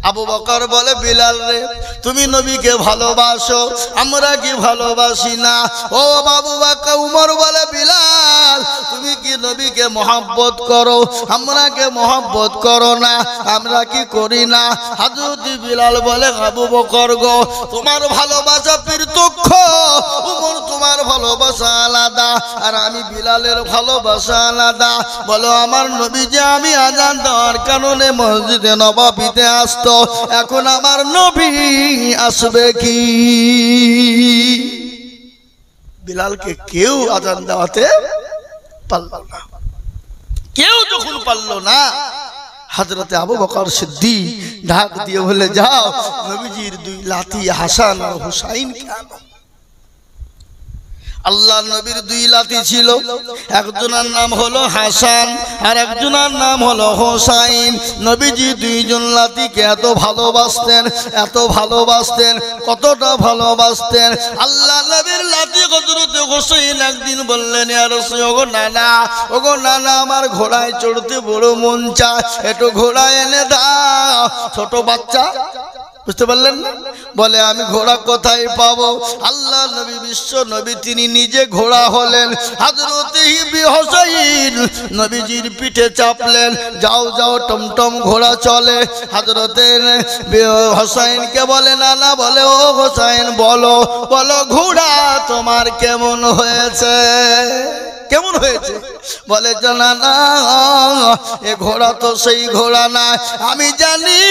আবু বকর বলে, বিলাল রে, তুমি নবীকে ভালোবাসো, আমরা কি ভালোবাসি না? ও আবু বকর, উমর বলে, বিলাল তুমি কি নবীকে মহব্বত করো, আমরা কে মহব্বত করো না? আমরা কি করি না? হযরত বিলাল বলে, আবু বকর গো, তোমার ভালোবাসা পৃথক, উমর তোমার ভালোবাসা আলাদা, আর আমি বিলালের ভালোবাসা আলাদা। বলো আমার নবী যে আমি আজান দেওয়ার কারণে মসজিদে নববীতে আসতো, এখন আমার নবী আসবে কি? বিলালকে কেউ আজান দেওয়াতে পারল না। কেউ যখন পারল না, হযরতে আবু বকর সিদ্দিক ডাক দিয়ে বলে, যাও নবীজির 2 লাঠি হাসান আর হুসাইনকে আনো। আল্লাহ নবীর 2 লাঠি ছিল, একজনের নাম হলো হাসান আর একজনের নাম হলো হোসাইন। নবীজি 2 জন লাঠিকে এত ভালোবাসতেন, এত ভালোবাসতেন, কতটা ভালোবাসতেন। আল্লাহ নবীর লাঠি হযরত হোসাইন একদিন বললেন, ইয়া রাসূল, ওগো নানা, আমার ঘোড়ায় চড়তে বড় মন চায়, একটু ঘোড়া এনে দাও। ছোট বাচ্চা, বুঝতে পারলেন না? বলে, আমি ঘোড়া কোথায় পাবো? আল্লাহ নবী বিশ্ব নবী তিনি নিজে ঘোড়া হলেন। হযরত হোসাইন নবীজির পিঠে চাপলেন, যাও যাও টমটম ঘোড়া চলে। হযরতে হোসাইনকে বলে, নানা, বলে, ও হোসাইন বলো বলো, ঘোড়া তোমার কেমন হয়েছে? কেমন হয়েছে? বলে, না না, এ ঘোড়া তো সেই ঘোড়া না, আমি জানি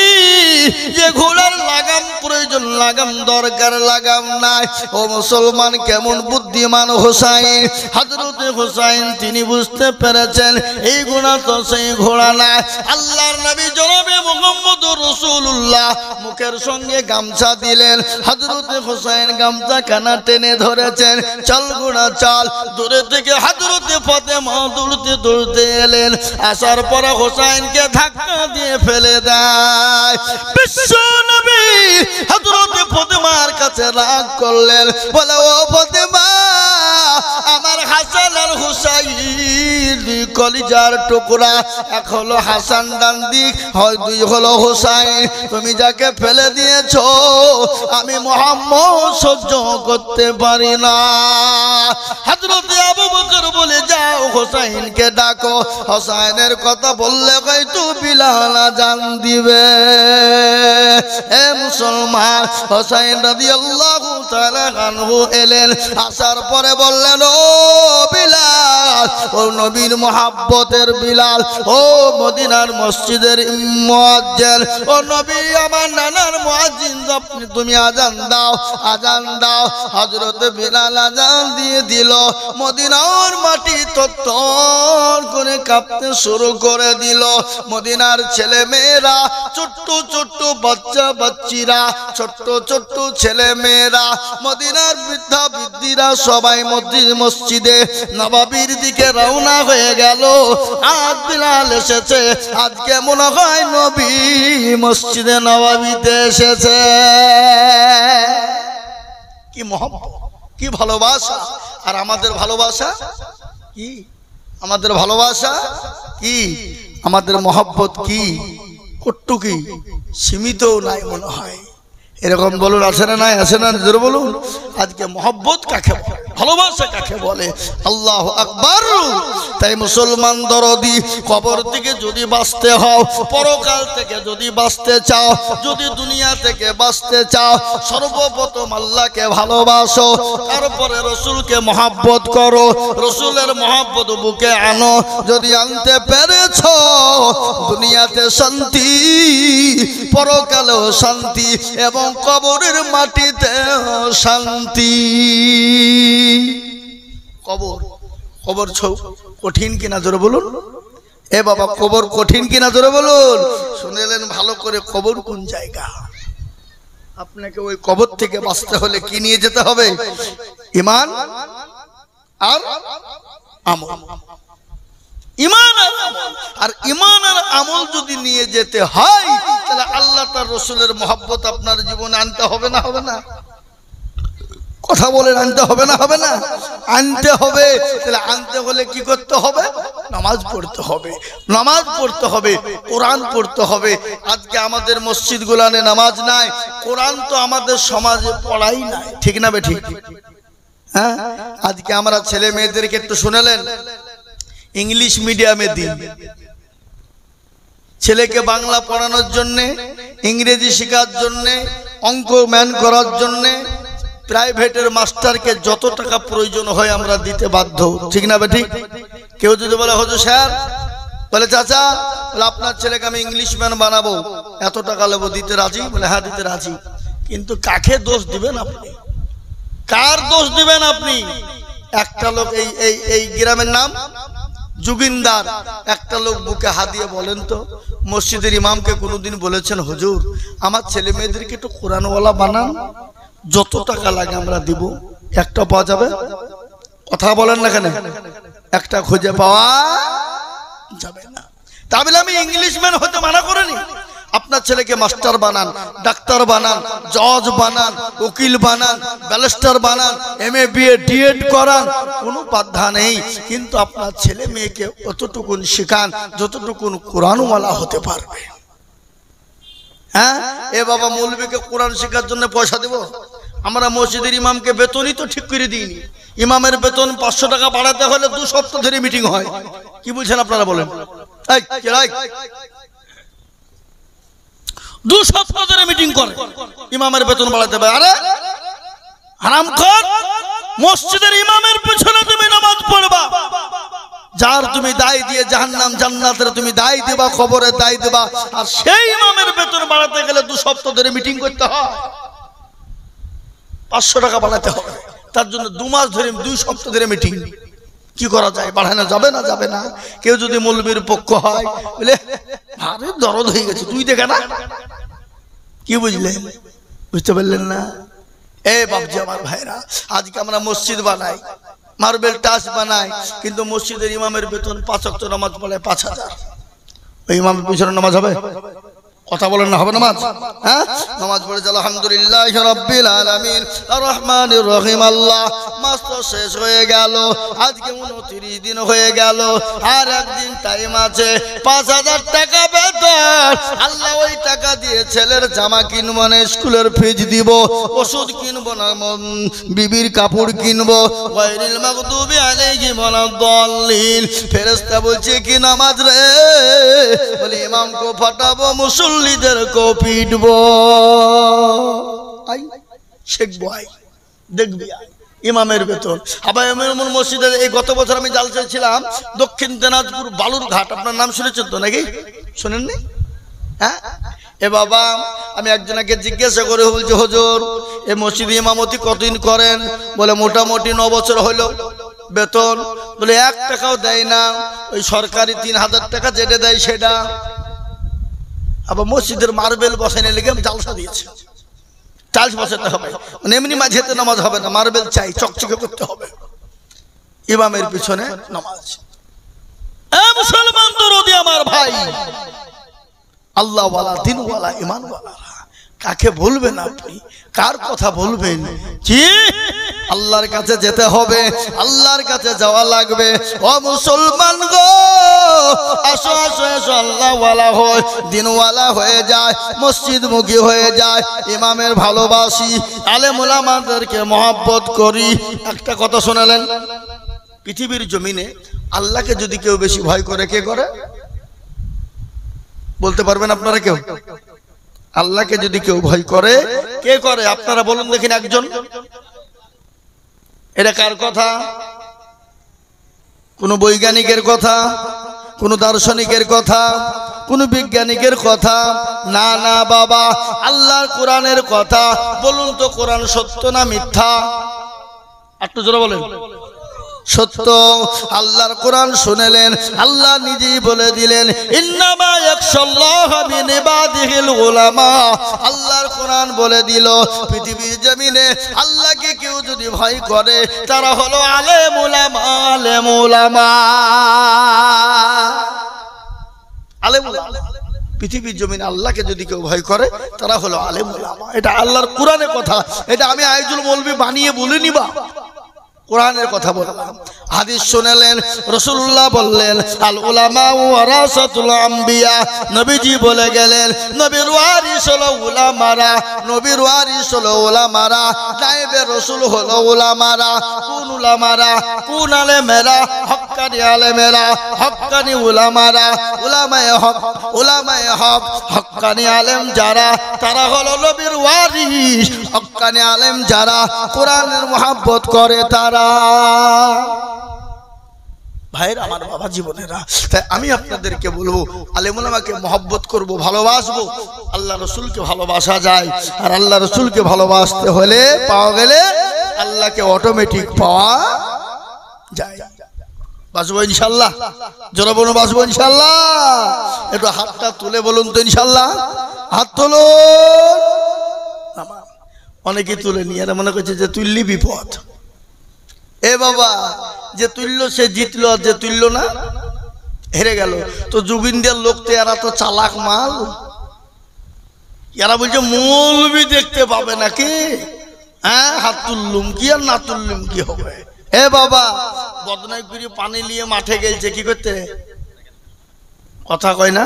যে ঘোড়ার লাগাম প্রয়োজন, লাগাম দরকার, লাগাম নাই। ও মুসলমান, কেমন বুদ্ধিমান হোসাইন! হযরত হোসাইন তিনি বুঝতে পেরেছেন এই ঘোড়া তো সেই ঘোড়া না। আল্লাহর নবী জনাবে মুহাম্মদুর রাসূলুল্লাহ মুখের সঙ্গে গামছা দিলেন। হযরত হোসাইন গামছা কানা টেনে ধরেছেন, চল ঘোড়া চল। দূরে থেকে হযরত ফাতেমা দৌড়তে দৌড়তে এলেন, আসার পর হোসাইনকে ধাক্কা দিয়ে ফেলে দেয়। বিশ্ব নবী হযরত ফাতেমার কাছে রাগ করলেন, বলে, ও ফাতেমা, আমার হাসান আর হুসাইন দুই কলিজার টুকরা, এক হলো হাসান ডান দিক, হয় দুই হলো হুসাইন। তুমি যাকে ফেলে দিয়েছো আমি মুহাম্মদ সহ্য করতে পারি না। হযরত আবু বকর বলে যাও হুসাইনকে ডাকো। হুসাইনের কথা বললে হয়তো বিলাল আযান দিবে। এ মুসলমান, হুসাইন রাদিয়াল্লাহু তাআলা আনহু এলেন। আসার পরে বললেন, ও বিলাল, ও নবীর মুহাব্বতের বিলাল, ও মদিনার মসজিদের মুয়াজ্জিন, ও নবী আমার নানার মুয়াজ্জিন, তুমি আযান দাও, আযান দাও। হযরত বিলাল আযান দিয়ে দিল। মদিনার মাটি থরথর করে কাঁপতে শুরু করে দিল। মদিনার ছেলে মেয়েরা, ছোট্ট ছোট্ট বাচ্চা বাচ্চিরা, ছোট্ট ছোট্ট ছেলে মেয়েরা, মদিনার বৃদ্ধা বৃদ্ধিরা সবাই মসজিদে নববীর দিকে রওনা হয়ে গেল। আজ বিলাল এসেছে, আজকে মনে হয় নবী মসজিদে নববীতে এসেছে। কি মহব্বত, কি ভালোবাসা। আর আমাদের ভালোবাসা কি? আমাদের ভালোবাসা কি? আমাদের মহব্বত কি? কট্টু কি? সীমিতও নাই মনে হয়। এরকম বলুন, আছে না নাই? আছে না? জোরে বলুন। আজকে মহব্বত কাকে বলে, ভালোবাসা কাকে বলে? আল্লাহু আকবার। তাই মুসলমান দরদি, কবর থেকে যদি বাঁচতে হও, পরকাল থেকে যদি বাঁচতে চাও, যদি দুনিয়া থেকে বাঁচতে চাও, সর্বপ্রথম আল্লাহকে ভালোবাসো, তারপরে রসুলকে মহব্বত করো, রসুলের মহব্বত বুকে আনো। যদি আনতে পেরেছো, দুনিয়াতে শান্তি, পরকালেও শান্তি, এবং কবরের মাটিতে শান্তি। কবর, কবর কঠিন কিনা জোরে বলুন। এ বাবা, কবর কঠিন কিনা জোরে বলুন। শুনেলেন ভালো করে, কবর কোন জায়গা? আপনাকে ওই কবর থেকে বাঁচতে হলে কি নিয়ে যেতে হবে? ঈমান আর আমল। ঈমান আর আমল। আর ঈমান আর আমল যদি নিয়ে যেতে হয়, তাহলে আল্লাহ তার রসুলের মহব্বত আপনার জীবনে আনতে হবে না? হবে না? কথা বলেন, আনতে হবে না? হবে না? আনতে হবে। তাহলে আনতে হলে কি করতে হবে? নামাজ পড়তে হবে, নামাজ পড়তে হবে, কোরআন পড়তে হবে। আজকে আমাদের মসজিদ গুলানে নামাজ নাই, কোরআন তো আমাদের সমাজে পড়াই নাই, ঠিক না বে ঠিক? হ্যাঁ, আজকে আমরা ছেলে মেয়েদেরকে একটু শুনেলেন, ইংলিশ মিডিয়ামে দিন। ছেলেকে বাংলা পড়ানোর জন্যে, ইংরেজি শেখার জন্যে, অঙ্ক ম্যান করার জন্যে প্রাইভেটের মাস্টারকে যত টাকা প্রয়োজন হয় আমরা দিতে বাধ্য, ঠিক না বেঠিক? কেউ যদি বলে হুজুর স্যার, বলে চাচা, বলে আপনার ছেলেকে আমি ইংলিশ ম্যান বানাবো, এত টাকা নেবো, দিতে রাজি? বলে হ্যাঁ দিতে রাজি। কিন্তু কাকে দোষ দিবেন আপনি? কার দোষ দিবেন আপনি? একটা লোক, এই গ্রামের নাম জুগিন্দার, একটা লোক বুকে হাত দিয়ে বলেন তো, মসজিদের ইমামকে কোনোদিন বলেছেন হুজুর আমার ছেলে মেয়েদেরকে একটু কোরআনওয়ালা বানান, যত টাকা লাগে আমরা দিব? একটা পাওয়া যাবে? কথা বলেন না কেন? একটা খুঁজে পাওয়া যাবে না। তাহলে আমি ইংলিশম্যান হতে মানা করিনি। আপনার ছেলেকে মাস্টার বানান, ডাক্তার বানান, জজ বানান, উকিল বানান, ব্যারিস্টার বানান, MA BA DED করান, কোনো বাধা নেই। কিন্তু আপনার ছেলে মেয়েকে অতটুকুন শেখান যতটুকুন কোরআনওয়ালা হতে পারবে। হ্যাঁ, এ বাবা মৌলবীকে কোরআন শেখার জন্য পয়সা দেব? আমরা মসজিদের ইমামকে বেতনই তো ঠিক করে দিইনি। ইমামের বেতন 500 টাকা বাড়াতে হলে 2 সপ্তাহ ধরে মিটিং হয়। কি বলছেন আপনারা বলেন? 2 সপ্তাহ ধরে মিটিং করে ইমামের বেতন বাড়াতে হবে। আরে হারামখোর, মসজিদের ইমামের পিছনে তুমি নামাজ পড়বা, যার তুমি দায় দিয়ে জাহান্নাম জান্নাতের তুমি দায় দেবা, খবরের দায় দেবা, আর সেই ইমামের বেতন বাড়াতে গেলে 2 সপ্তাহ ধরে মিটিং করতে হয়, 500 টাকা বাড়াতে হবে। তার জন্য 2 মাস ধরে, 2 সপ্তাহ ধরে মিটিং। কি করা যায়? বাড়ানো যাবে না? যাবে না। কেউ যদি মৌলবীর পক্ষ হয়, বলে আরে দরদ হয়ে গেছে, তুই দেখে না। কি বুঝলেন? বুঝতে পারলেন না? এ বাবজি আমার ভাইরা, আজকে আমরা মসজিদ বানাই, মার্বেল টাচ বানাই, কিন্তু মসজিদের ইমামের বেতন 5 ওয়াক্ত নামাজ পড়ে 5000। ওই ইমামের পিছনে নামাজ হবে? কথা বলেন না, হবে নামাজ? হ্যাঁ, নামাজ পড়ে আলহামদুলিল্লাহি রাব্বিল আলামিন আর রহমানির রহিম। আল্লাহ, মাস তো শেষ হয়ে গেল, আজকে 29 দিন হয়ে গেল, আর একদিন টাইম আছে। 5000 টাকা বেতন, আল্লাহ ওই টাকা দিয়ে ছেলের জামা কিনবো না, স্কুলের ফিজ দিব, ওষুধ কিনবো না, বিবির কাপড় কিনবো। গায়রিল মাগদুবি আলাইহিম ওয়ালাদ-দাল্লিন। ফেরেশতা বলছে কি নামাজ রে? বলে ইমামকে ফাটাবো, মুসল্লিদেরকে পিটবো। আই শিখবো, আই দেখবি ইমামের বেতন। আবার ইমামুল মসজিদের এই গত বছর আমি জালসায় ছিলাম দক্ষিণ দিনাজপুর বালুরঘাট। আপনার নাম শুনেছেন তো নাকি? শোনেননি? হ্যাঁ, এ বাবা, আমি একজনকে জিজ্ঞাসা করে বলছি হুজুর এই মসজিদে ইমামতি কতদিন করেন? বলে মোটামুটি 9 বছর হলো। বেতন? বলে 1 টাকাও দেয় না, ওই সরকারি 3000 টাকা যেটা দেয় সেটা। আবার মসজিদের মার্বেল বসাইনে লেগে আমি জালসা দিয়েছি। টাইলস বসাতে হবে, মানে এমনি মাঝেতে নামাজ হবে না, মার্বেল চাই, চকচকে করতে হবে। ইমামের পিছনে নামাজ। মুসলমান দরদি আমার ভাই, আল্লাহওয়ালা, দিনওয়ালা, ইমানওয়ালা, কাকে বলবেন আপনি? কার কথা বলবেন? জি, আল্লাহর কাছে যেতে হবে, আল্লাহর কাছে যাওয়া লাগবে। ও মুসলমান গো, আসো আসো আসো, আল্লাহওয়ালা হয়, দিনওয়ালা হয়ে যায়, মসজিদমুখী হয়ে যায়, ইমামের ভালোবাসি, আলেম ওলামাদেরকে মহব্বত করি। একটা কথা শোনালেন, পৃথিবীর জমিনে আল্লাহকে যদি কেউ বেশি ভয় করে, কে করে বলতে পারবেন আপনারা? কেউ? আল্লাহকে যদি কেউ ভয় করে, কে করে আপনারা বলুন দেখেন একজন। এটা কার কথা? কোন বৈজ্ঞানিকের কথা? কোন দার্শনিকের কথা? কোন বিজ্ঞানিকের কথা? না না বাবা, আল্লাহর কোরআনের কথা। বলুন তো কোরআন সত্য না মিথ্যা? একটু জোরে বলেন। সত্য। আল্লাহর কোরআন শুনেলেন, আল্লাহ নিজেই বলে দিলেন ইন্নামা ইয়াখশাল্লাহা মিন ইবাদিহিল উলামা। আল্লাহর কোরআন বলে দিল পৃথিবীর জমিনে আল্লাহকে কেউ যদি ভয় করে তারা হলো আলেম উলামা। আলেম উলামা, আলেম উলামা। পৃথিবীর জমিনে আল্লাহকে যদি কেউ ভয় করে তারা হলো আলেম উলামা। এটা আল্লাহর কোরআনের কথা, এটা আমি আইজুল মৌলভী বানিয়ে বলিনি বা, কোরআনের কথা বললাম। হাদিস শুনেলেন, রাসূলুল্লাহ বললেন আল উলামা ওয়ারাসাতুল আম্বিয়া। নবীজি বলে গেলেন নবীর ওয়ারিস হলো উলামারা, নবীর ওয়ারিস হলো উলামারা, নায়েবে রাসূল হলো উলামারা। কোন উলামারা? কোন আলেমেরা? হক্কানি আলেমেরা, হক্কানি উলামারা। উলামায়ে হক, উলামায়ে হক, হক্কানি আলেম যারা, তারা হলো নবীর ওয়ারিস। হক্কানি আলেম যারা কোরআনের মহব্বত করে তারা। ভাইয়ের আমার, বাবা জীবনেরা, তাই আমি আপনাদেরকে বলবো আলেম ওলামাকে মহব্বত করব, ভালোবাসবো। আল্লাহ রসুলকে ভালোবাসা যায়, আর আল্লাহ রসুলকে ভালোবাসতে হলে, পাওয়া গেলে আল্লাহকে অটোমেটিক পাওয়া যায়। বাসবো ইনশাল্লাহ? জোরে বলুন বাসবো ইনশাল্লাহ? একটু হাতটা তুলে বলুন তো ইনশাল্লাহ। হাত তুলুন। অনেকে তুলে নিয়ে মনে করছে যে তুললি বিপদ। এ বাবা, যে তুললো সে জিতলো, আর যে তুললো না হেরে গেল। তো জুবিনদের লোক তো এরা তো চালাক মাল, এরা বলছে মৌলবি দেখতে পাবে নাকি? হ্যাঁ, হাত তুললুম কি আর না তুললুম কি হবে? এ বাবা, বদনাই করে পানি নিয়ে মাঠে গেছে কি করতে? কথা কয় না?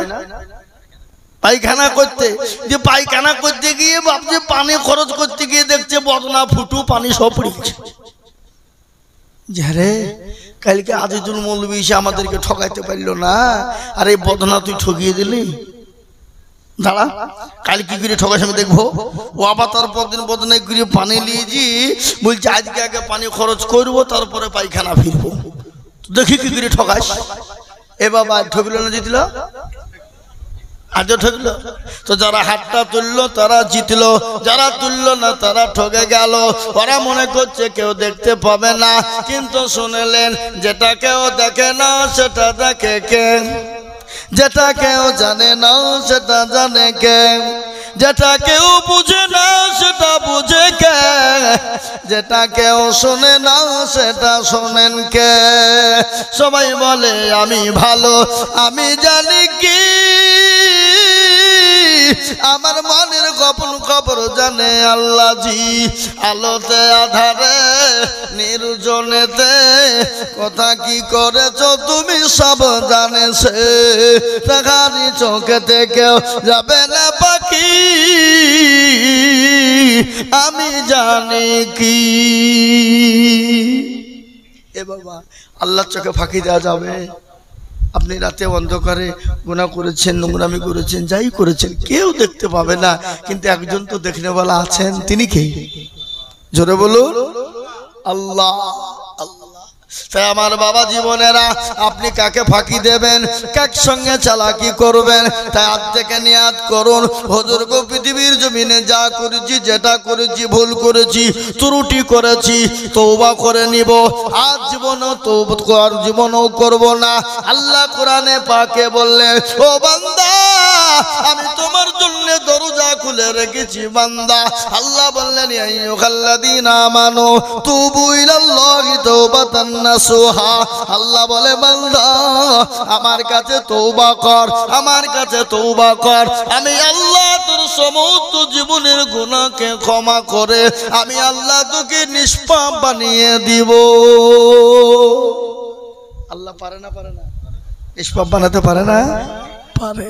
পায়খানা করতে। যে পায়খানা করতে গিয়ে ভাবছে পানি খরচ করতে গিয়ে দেখছে বদনা ফুটু পানি সব পড়েছে। যারে কালকে আজিজুল মৌলভী এসে আমাদেরকে ঠকাইতে পারলো না, আর এই বদনা তুই ঠকিয়ে দিলি। দাঁড়া, কাল কি করে ঠকাস আমি দেখবো। ও আবার তারপর দিন বদনাই করে পানি নিয়েছি, বলছে আজকে আগে পানি খরচ করবো তারপরে পায়খানা ফিরবো। দেখি কি করে ঠকাস। এ বাবা, ঠকলো না জিতলো? আজও ঠকলো। তো যারা হাতটা তুললো তারা জিতলো, যারা তুললো না তারা ঠকে গেল। ওরা মনে করছে কেউ দেখতে পাবে না, কিন্তু শুনলেন যেটা কেউ দেখে না সেটা দেখে কে? যেটা কেউ জানে না সেটা জানে কে? যেটা কেউ বুঝে না সেটা বুঝে কে? যেটা কেউ শোনে না সেটা শোনেন কে? সবাই বলে আমি ভালো, আমি জানি কি আমার মনের গোপন খবর জানে আল্লাহ জি আলোতে আধারে নির্জনেতে কথা কি করেছো তুমি সব জানেছে তাহারি চোখেতে কেউ যাবে না পাখি আমি জানি কি এ বাবা আল্লাহর চোখে ফাঁকি দেওয়া যাবে আপনি রাতে অন্ধকারে গুনাহ করেছেন নোংরামি করেছেন যাই করেছেন কেউ দেখতে পাবে না কিন্তু একজন তো দেখনে বলা আছেন তিনি কে জোরে বলুন আল্লাহ আল্লাহ তাই আমার বাবা জীবনেরা আপনি কাকে ফাঁকি দেবেন কার সঙ্গে চালাকি করবেন তাই আজ থেকে নিয়াত করুন হুজুর গো পৃথিবীর জমিনে যা করেছি যেটা করেছি ভুল করেছি ত্রুটি করেছি তওবা করে নিব আজ জীবনও করব না আল্লাহ কোরআনে পাকে বললেন ও বান্দা আমি তোমার জন্য দরজা খুলে রেখেছি বান্দা আল্লাহ বললেন ইয়া আইয়ুহাল্লাযীনা আমানু তুবু ইলাল্লাহি তাওবাতান নাসুহা আল্লাহ বলে বান্দা আমার কাছে তওবা কর আমার কাছে তওবা কর আমি আল্লাহ তোর সমস্ত জীবনের গুনাহকে ক্ষমা করে আমি আল্লাহ তোকে নিষ্পাপ বানিয়ে দিব আল্লাহ পারে না নিষ্পাপ বানাতে পারে না পারে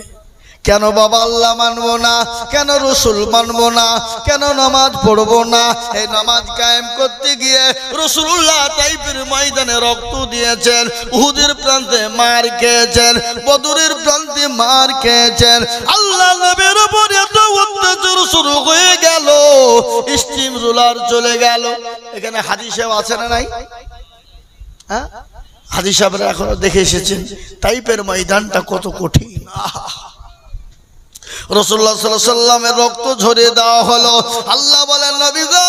কেন বাবা আল্লাহ মানবো না কেন রসুল মানবো না কেন নামাজ পড়বো না এই নামাজ কায়েম করতে গিয়ে রাসূলুল্লাহ তাইফের ময়দানে রক্ত দিয়েছেন উহুদের প্রান্তে মার খেয়েছেন বদরের প্রান্তে মার খেয়েছেন আল্লাহ নবীর উপর এত অত্যাচার শুরু হয়ে গেল স্টিম রোলার চলে গেল এখানে হাদিস আছে না নাই হ্যাঁ হাদিস আমরা এখনো দেখে এসেছেন তাইফের ময়দানটা কত কঠিন রাসূলুল্লাহ সাল্লাল্লাহু আলাইহি ওয়াসাল্লামের রক্ত ঝরিয়ে দেওয়া হলো আল্লাহ বলেন নবী গো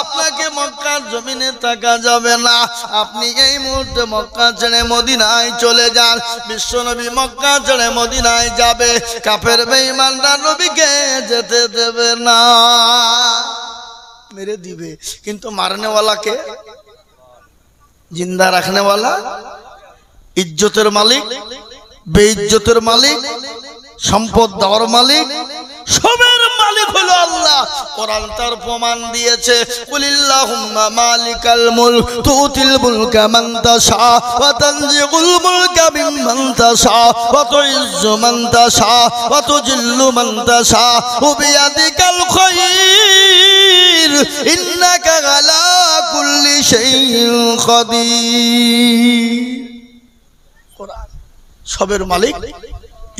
আপনাকে মক্কার জমিনে থাকা যাবে না আপনি এই মুহূর্তে মক্কা ছেড়ে মদিনায় চলে যান বিশ্ব নবী মক্কা ছেড়ে মদিনায় যাবে কাফের বেঈমানরা নবীকে যেতে দেবে না মেরে দিবে কিন্তু মারনে वाला কে जिंदा रखने वाला इज्जतेर मालिक बेइज्जतेर मालिक सम्पद देওয়ার मालिक সবের মালিক হলো আল্লাহ কোরআন তার প্রমাণ দিয়েছে কুলিল্লাহুম্মা মালিকাল মুলক তুতিল মুলকা মান তাশা ওয়া তানজিউল মুলকা মিম্মান তাশা ওয়া তুইজ্জু মান তাশা ওয়া তুজিল্লু মান তাশা ওয়া বিয়াদিকাল খায়র ইন্নাকা আলা কুল্লি শাইইন কাদির কোরআন সবের মালিক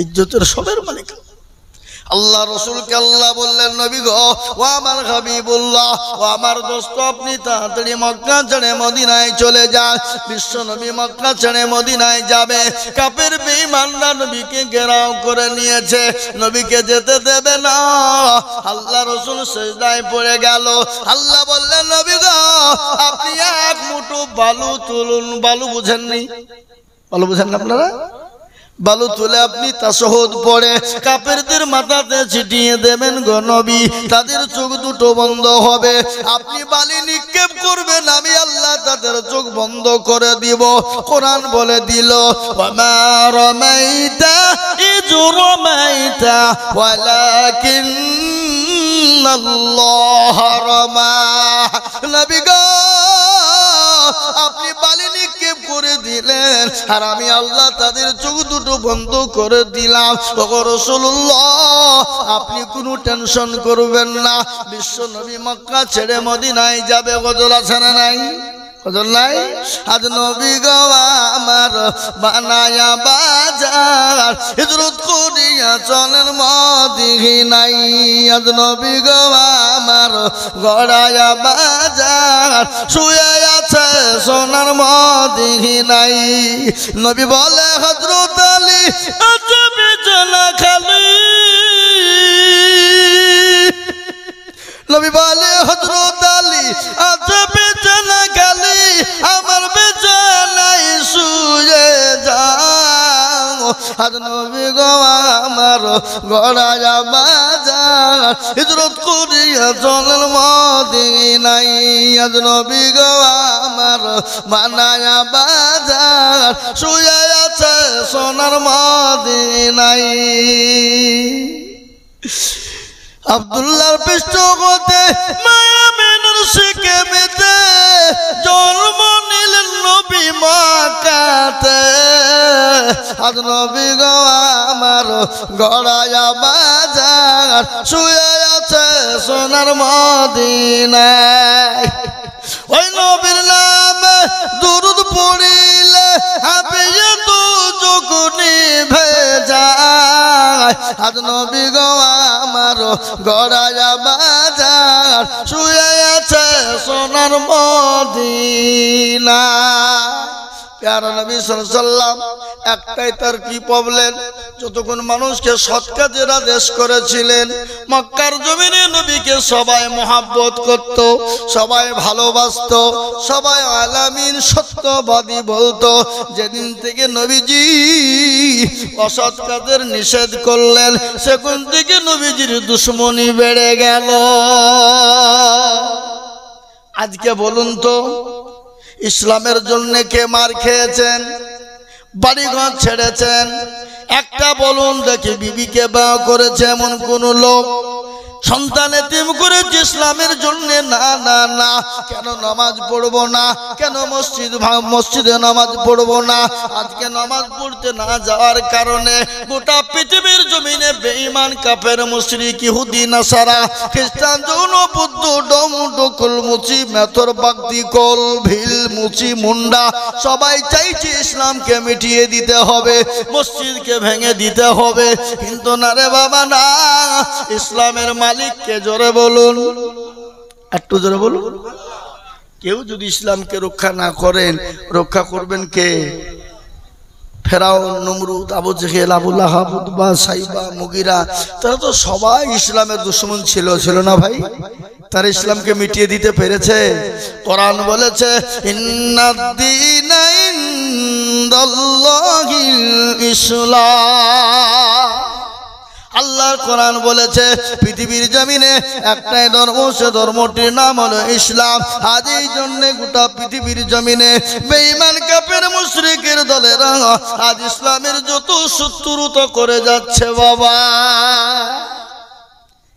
ইজ্জতের সবের মালিক আল্লাহ রাসূলকে আল্লাহ বললেন নবী গো ও আমার হাবিবুল্লাহ ও আমার দোস্ত আপনি তাড়াতাড়ি মক্কা ছেড়ে মদিনায় চলে যান বিশ্ব নবী মক্কা ছেড়ে মদিনায় যাবে কাফের বেঈমানরা নবীকে ঘেরাও করে নিয়েছে নবীকে যেতে দেবে না আল্লাহ রাসূল সিজদায় পড়ে গেল আল্লাহ বললেন নবী গো আপনি এক মুঠো বালু তুলুন বালু বুঝেননি বালু বুঝেন না আপনারা বালু তুলে আপনি তাশাহুদ পড়ে কাফেরদের মাথাতে ছিটিয়ে দেবেন গো নবী তাদের চোখ দুটো বন্ধ হবে আপনি বালি নিক্ষেপ করবেন আমি আল্লাহ তাদের চোখ বন্ধ করে দিব কোরআন বলে দিল ওয়ামা রামাইতা ইয রামাইতা ওয়ালাকিন্নাল্লাহ রামা নবী গো আপনি বালি নিক্ষেপ করে দিলেন আর আমি আল্লাহ তাদের চোখ দুটো বন্ধ করে দিলাম ওগো রাসূলুল্লাহ আপনি কোনো টেনশন করবেন না বিশ্ব নবী মক্কা ছেড়ে মদিনায় যাবে গজল আছে না নাই গজল নাই আজ নবী গো আমার বানায়া বাজার হিজরত করিয়া চলেন মদিনায় আজ নবী গো আমার গড়ায়া বাজার শুয়ে আছে সোনার মদিনায় নবী বলে হযরত আলী আজ বিছানা খালি নবী বলে হযরত আলী আজ বিছানা খালি আমার বিছানায় শুয়ে যাও আজ নবী গো আমার গড়ায়া বাজার হিজরত করিয়া চলেন মদিনায় আজ নবী গো আমার বানায়া বাজার শুয়ে আছে সোনার মদিনায়। আব্দুল্লাহর পৃষ্ঠপোষে মায়া মেনুর শিখে মেতে জন্ম নিলেন নবী মক্কাতে। আজ নবী গো আমার গড়ায়া বাজার শুয়ে আছে সোনার মদিনায়। ওই নবীর নামে দুরূদ পড়িলে হাফিয়ে তো চোখ নিভে যায়। আজ নবী গো আমার গড়ায়া বাজার শুয়ে আছে সোনার মদিনায়। প্যারা নবী সাল্লাল্লাহু আলাইহি ওয়াসাল্লাম একটাই তার কি প্রবলেম, যতক্ষণ মানুষকে সৎ কাজের আদেশ করেছিলেন মক্কার জমিনে নবীকে সবাই মহব্বত করত, সবাই ভালোবাসতো, সবাই আলামিন সত্যবাদী বলতো। যেদিন থেকে নবীজি অসৎ কাজের নিষেধ করলেন সেদিন থেকে নবীজির দুশ্মনী বেড়ে গেল। আজকে বলুন তো ইসলামের জন্য কে মার খেয়েছেন, বাড়িঘর ছেড়েছেন? একটা বলুন দেখি বিবিকে বিয়ে করেছে এমন কোন লোক? সন্তান এতিম করেছে ইসলামের জন্য? না না না। কেন নামাজ পড়বো না? কেন মসজিদে নামাজ পড়বো না? আজকে নামাজ পড়তে না যাওয়ার কারণে গোটা পৃথিবীর জমিনে বেঈমান কাফের মুশরিক ইহুদি নাসারা খ্রিস্টান জৈন বৌদ্ধ ডম ডকুল মুচি মেথর বাগদি কল ভিল মুচি মুন্ডা সবাই চাইছে ইসলামকে মিটিয়ে দিতে হবে, মসজিদকে ভেঙে দিতে হবে। কিন্তু না রে বাবা না, ইসলামের মালিককে জোরে বলুন, একটু জোরে বলুন। কেউ যদি ইসলামকে রক্ষা না করেন রক্ষা করবেন কে? ফেরাউন, নমরুদ, আবু জেহেল, আবু লাহাব, উতবা, সাইবা, মুগিরা, তারা তো সবাই ইসলামের দুশমন ছিল, ছিল না ভাই? তারা ইসলামকে মিটিয়ে দিতে পেরেছে? কোরআন বলেছে ইন্নাদ-দীনা ইনদাল্লাহিল ইসলাম। আল্লাহর কোরআন বলেছে পৃথিবীর জমিনে একটাই ধর্ম, সে ধর্মটির নাম হলো ইসলাম। আজ এই জন্য গোটা পৃথিবীর জমিনে বেঈমান কাফের মুশরিকের দলেরা আজ ইসলামের যত শত্রুতা করে যাচ্ছে বাবা।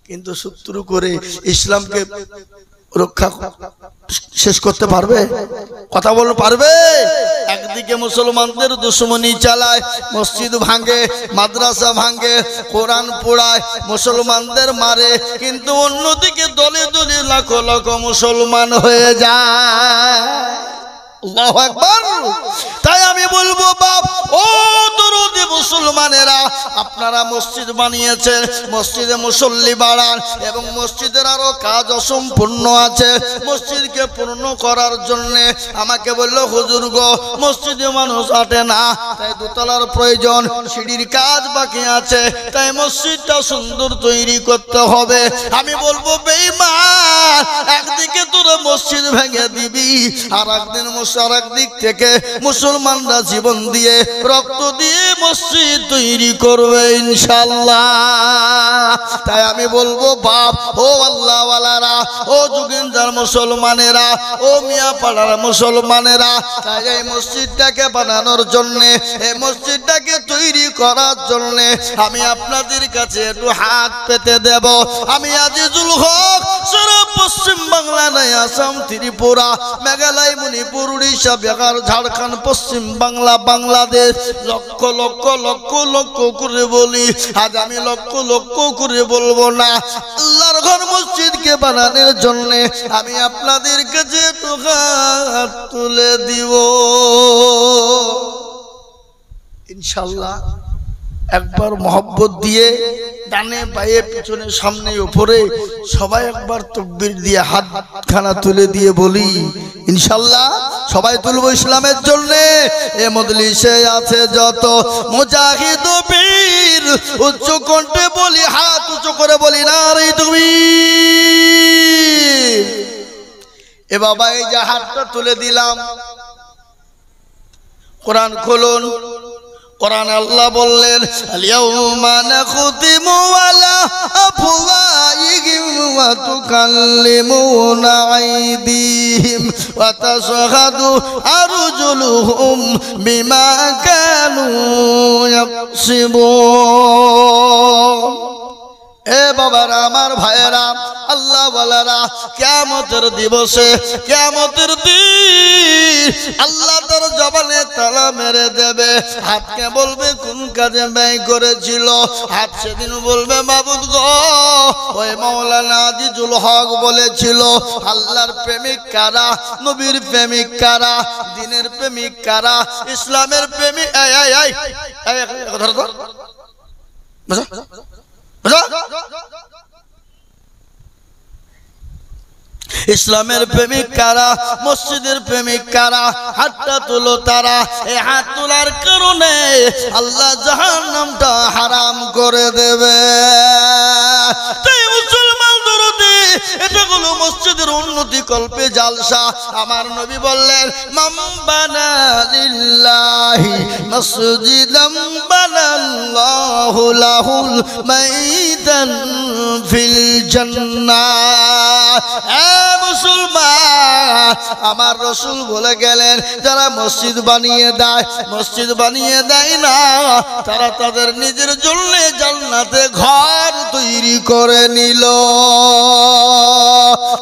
কিন্তু শত্রু করে ইসলামকে রক্ষা শেষ করতে পারবে? কথা বলতে পারবে? একদিকে মুসলমানদের দুশমনী চালায়, মসজিদ ভাঙে, মাদ্রাসা ভাঙে, কোরআন পোড়ায়, মুসলমানদের মারে, কিন্তু অন্যদিকে দলে দলে লাখো লাখো মুসলমান হয়ে যায়। আল্লাহু আকবার। তাই আমি বলবো বাপ ও দরদি মুসলমানেরা, আপনারা মসজিদ বানিয়েছেন, মসজিদে মুসল্লি বাড়ান এবং মসজিদের আরো কাজ অসম্পূর্ণ আছে। মসজিদকে পূর্ণ করার জন্য আমাকে বললো হুজুর গো মসজিদে মানুষ আটে না, তাই দোতলার প্রয়োজন, সিঁড়ির কাজ বাকি আছে, তাই মসজিদটা সুন্দর তৈরি করতে হবে। আমি বলবো বেঈমান, একদিকে তোরা মসজিদ ভেঙে দিবি আর একদিক থেকে মুসলমানরা জীবন দিয়ে রক্ত দিয়ে মসজিদ তৈরি করবে ইনশাআল্লাহ। তাই আমি বলবো বাপ ও আল্লাহওয়ালারা, ও যুগিন্দার মুসলমানেরা, ও মিয়াপাড়ার মুসলমানেরা, তাই এই মসজিদটাকে বানানোর জন্য, এই মসজিদটাকে তৈরি করার জন্য আমি আপনাদের কাছে একটু হাত পেতে দেব। আমি আজিজুল হক সারা পশ্চিম বাংলা নাই, আসাম, ত্রিপুরা, মেঘালয়, মণিপুর, উড়িষ্যা, বিহার, ঝাড়খণ্ড, পশ্চিম বাংলা, বাংলাদেশ লক্ষ লক্ষ লক্ষ লক্ষ করে বলি। আজ আমি লক্ষ লক্ষ করে বলবো না, আল্লাহর ঘর মসজিদকে বানানোর জন্য আমি আপনাদের কাছে একটু হাত তুলে দিব ইনশাআল্লাহ। একবার মহব্বত দিয়ে ডানে বায়ে পিছনে সামনে উপরে সবাই একবার তাকবীর দিয়ে হাতখানা তুলে দিয়ে বলি ইনশাআল্লাহ। সবাই তুলবো ইসলামের জন্য। এ মজলিসে আছে যত মুজাহিদ বীর, উচ্চ কণ্ঠে বলি, হাত উঁচু করে বলি নারে তাকবীর। এ বাবা এই যে হাতটা তুলে দিলাম, কোরআন খুলুন, কোরআন আল্লাহ বললেন আল-ইয়াউমা নাখতিমু আলা আফওয়াহিহিম ওয়া তুকাল্লিমুনা আইদিহিম ওয়া তাশহাদু আরজুলুহুম বিমা কানু ইয়াকসিবুন। এ বাবারা, আমার ভাইয়েরা, আল্লাহ ওয়ালারা, কিয়ামতের দিবসে, কিয়ামতের দিন আল্লাহ তার জবানে তালা মেরে দেবে। হাতকে বলবে কোন কাজে ব্যয় করেছিল। হাত সেদিন বলবে মাবুদ গো, ওই মাওলানা আজিজুল হক বলেছিল আল্লাহর প্রেমিক কারা, নবীর প্রেমিক কারা, দ্বীনের প্রেমিক কারা, ইসলামের প্রেমিক। এই এই এই এই ধর ধর ইসলামের প্রেমিক কারা, মসজিদের প্রেমিক কারা, হাতটা তুলো তারা। এই হাত তোলার কারণে আল্লাহ জাহান্নামটা হারাম করে দেবে। তাই মুসলমান দরদি, এটা হলো মসজিদের উন্নতি কল্পে জালসা। আমার নবী বললেন মান বানা লিল্লাহি মসজিদাম বানাল্লাহু লাহুল মাইদান ফিল জান্নাহ। মুসলমান, আমার রাসূল বলে গেলেন যারা মসজিদ বানিয়ে দেয়, মসজিদ বানিয়ে দেয় না, তারা তাদের নিজের জন্য জান্নাতে ঘর তৈরি করে নিল।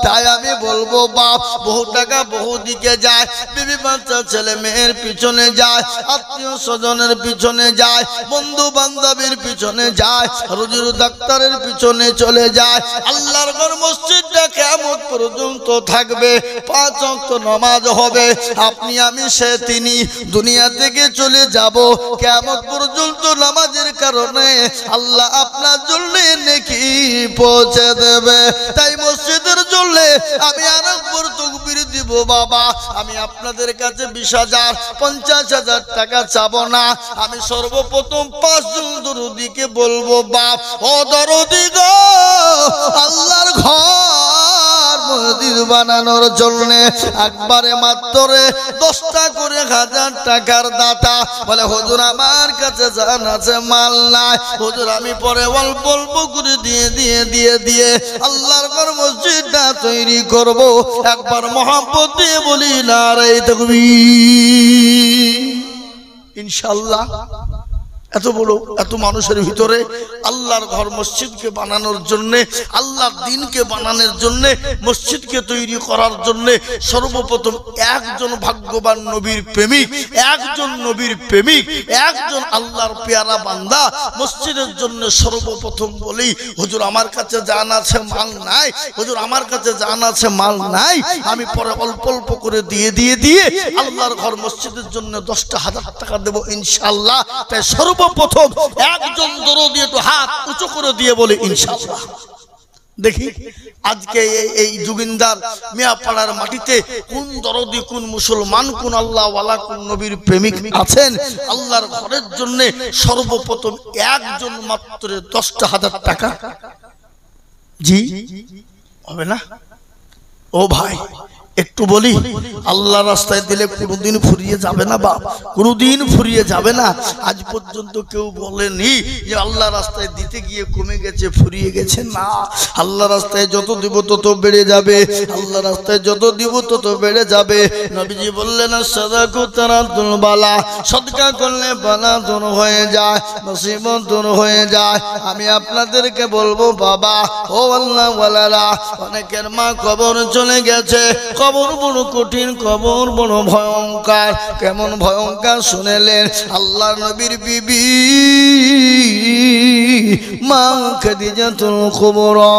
তাই আমি বলবো বাপ বহু টাকা বহু দিকে যায়, বিবি বাচ্চা ছেলে মেয়ের পিছনে যায়, আত্মীয় স্বজনের পিছনে যায়, বন্ধু বান্ধবীর পিছনে যায়, রোজীর ডাক্তারের পিছনে চলে যায়। আল্লাহর ঘর মসজিদটা কিয়ামত পর্যন্ত থাকবে, 5 ওয়াক্ত নামাজ হবে। আপনি আমি সে তিনি দুনিয়া থেকে চলে যাব, কিয়ামত পর্যন্ত নামাজের কারণে আল্লাহ আপনার জন্য নেকি পৌঁছে দেবে। তাই মসজিদের জন্য আমি আরেকবার তাকবীর দিব বাবা। আমি আপনাদের কাছে 20,000 50,000 টাকা চাবো না। আমি সর্বপ্রথম 5 জন দরদিকে বলবো বাপ ও দরদি গো, আল্লাহর ঘর মসজিদ বানানোর জন্য একবারে মাত্র 10টা করে 1000 টাকার দাতা। বলে হুজুর আমার কাছে জান আছে, মাল নাই হুজুর, আমি পরে অল্প অল্প করে দিয়ে আল্লাহর ঘর মসজিদটা তৈরি করব। একবার মহব্বত দিয়ে বলি নারে তাকবীর। ইনশাআল্লাহ এত বড় এত মানুষের ভিতরে আল্লাহর ঘর মসজিদকে বানানোর জন্য, আল্লাহর দ্বীনকে বানানোর জন্য, মসজিদকে তৈরি করার জন্য সর্বপ্রথম একজন ভাগ্যবান নবীর প্রেমিক, একজন নবীর প্রেমিক, একজন আল্লাহর পেয়ারা বান্দা মসজিদের জন্য সর্বপ্রথম বলি হুজুর আমার কাছে জান আছে মাল নাই, হুজুর আমার কাছে জান আছে মাল নাই, আমি পরে অল্প অল্প করে দিয়ে আল্লাহর ঘর মসজিদের জন্য 10টা 1000 টাকা দেব ইনশাআল্লাহ। তাই সর্বপ্রথম একজন দরদি একটু হাত উঁচু করে দিয়ে বলে ইনশাআল্লাহ। দেখি আজকে এই জুগিন্দার মিয়াপাড়ার মাটিতে কোন দরদি, কোন মুসলমান, কোন আল্লাহ ওয়ালা, কোন নবীর প্রেমিক আছেন আল্লাহর ঘরের জন্য সর্বপ্রথম একজন মাত্র 10টা 1000 টাকা। জি হবে না? ও ভাই একটু বলি, আল্লাহ রাস্তায় দিলে কোনোদিন ফুরিয়ে যাবে না বাপ, কোনোদিন ফুরিয়ে যাবে না। আজ পর্যন্ত কেউ বলেনি যে আল্লাহ রাস্তায় দিতে গিয়ে কমে গেছে, ফুরিয়ে গেছে না। আল্লাহ রাস্তায় যত দিব তত বেড়ে যাবে, আল্লাহ রাস্তায় যত দিব তত বেড়ে যাবে। নবীজি বললেন সাদাকাতু তারাতুল বালা, সদকা করলে বালা দূর হয়ে যায়, মুসিবত দূর হয়ে যায়। আমি আপনাদেরকে বলবো বাবা ও আল্লাহ ওয়ালারা, অনেকের মা কবর চলে গেছে, কবর বড় কঠিন, কবর বড় ভয়ঙ্কর। কেমন ভয়ঙ্কর শুনেলেন? আল্লাহ নবীর বিবি মা খাদিজাতুল কুবরা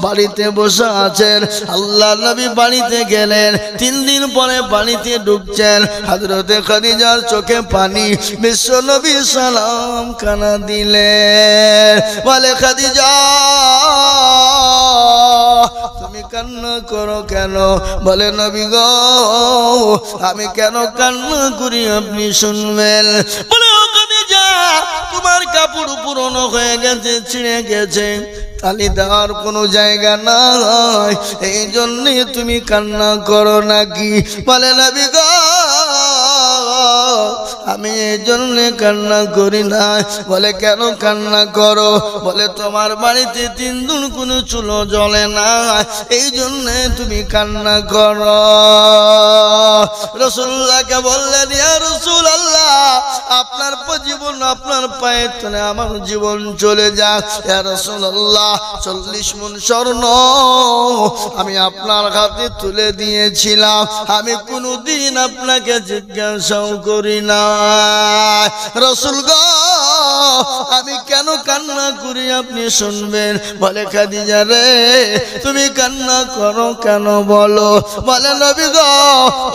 বাড়িতে বসে আছেন। আল্লাহ নবী বাড়িতে গেলেন, 3 দিন পরে বাড়িতে ঢুকছেন। হযরতে খাদিজার চোখে পানি, বিশ্ব নবী সালাম কানা দিলেন। বলে খাদিজা তুমি কান্না করো কেন? বলে নবী গো আমি কেন কান্না করি আপনি শুনবেন। বলে ও খাদিজা তোমার কাপড় পুরনো হয়ে গেছে, ছিঁড়ে গেছে, তালি দেওয়ার কোনো জায়গা নাই, এই জন্যে তুমি কান্না করো নাকি? বলে নবী গো আমি এই জন্য কান্না করি না। বলে কেন কান্না করো? বলে তোমার বাড়িতে 3 দিন কোনো চুলো জ্বলে না, এই জন্য তুমি কান্না করো। রাসূলুল্লাহকে বললেন, ইয়া রাসূলুল্লাহ, আপনার জীবন আপনার পায়ের তলে আমার জীবন চলে যাক। ইয়া রাসূলুল্লাহ, 40 মণ স্বর্ণ আমি আপনার হাতে তুলে দিয়েছিলাম, আমি কোনোদিন আপনাকে জিজ্ঞাসাও করি না। রাসূল গো, আমি কেন কান্না করি আপনি শুনবেন। বলে খাদিজা রে, তুমি কান্না করো কেন বলো? বলে নবী গো,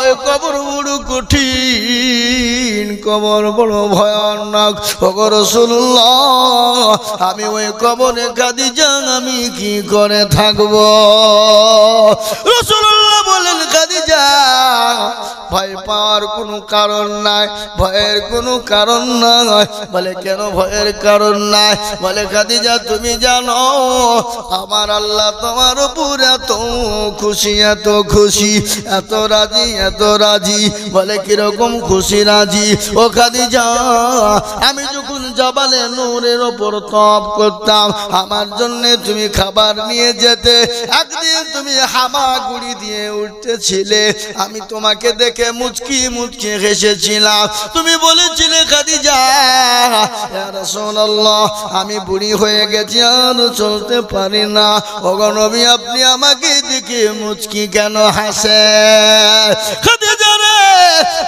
ওই কবর বড় কঠিন, কবর বড় ভয়ানক। ওগো রাসূলুল্লাহ, আমি ওই কবরে খাদিজা আমি কি করে থাকবো? রাসূলুল্লাহ বলেন, খাদিজা ভয় পাওয়ার কোনো কারণ নাই, ভয়ের কোনো কারণ নাই। বলে কেন ভয়ের কারণ নাই? বলে খাদিজা তুমি জানো আমার আল্লাহ তোমার উপর এত খুশি, এত খুশি, এত রাজি, এত রাজি। বলে কিরকম খুশি রাজি? ও খাদিজা, আমি যখন জবালে নূরের ওপর তপ করতাম, আমার জন্য তুমি খাবার নিয়ে যেতে। একদিন তুমি হামাগুড়ি দিয়ে উঠতেছিলে, আমি তোমাকে দেখে মুচকি মুচকি হেসেছিলাম। তুমি বলেছিলে খাদিজা, ইয়া রাসূলুল্লাহ, আমি বুড়ি হয়ে গেছি, আর চলতে পারি না। ওগো নবী, আপনি আমাকে দেখে মুচকি কেন হাসেন? খাদিজা রে,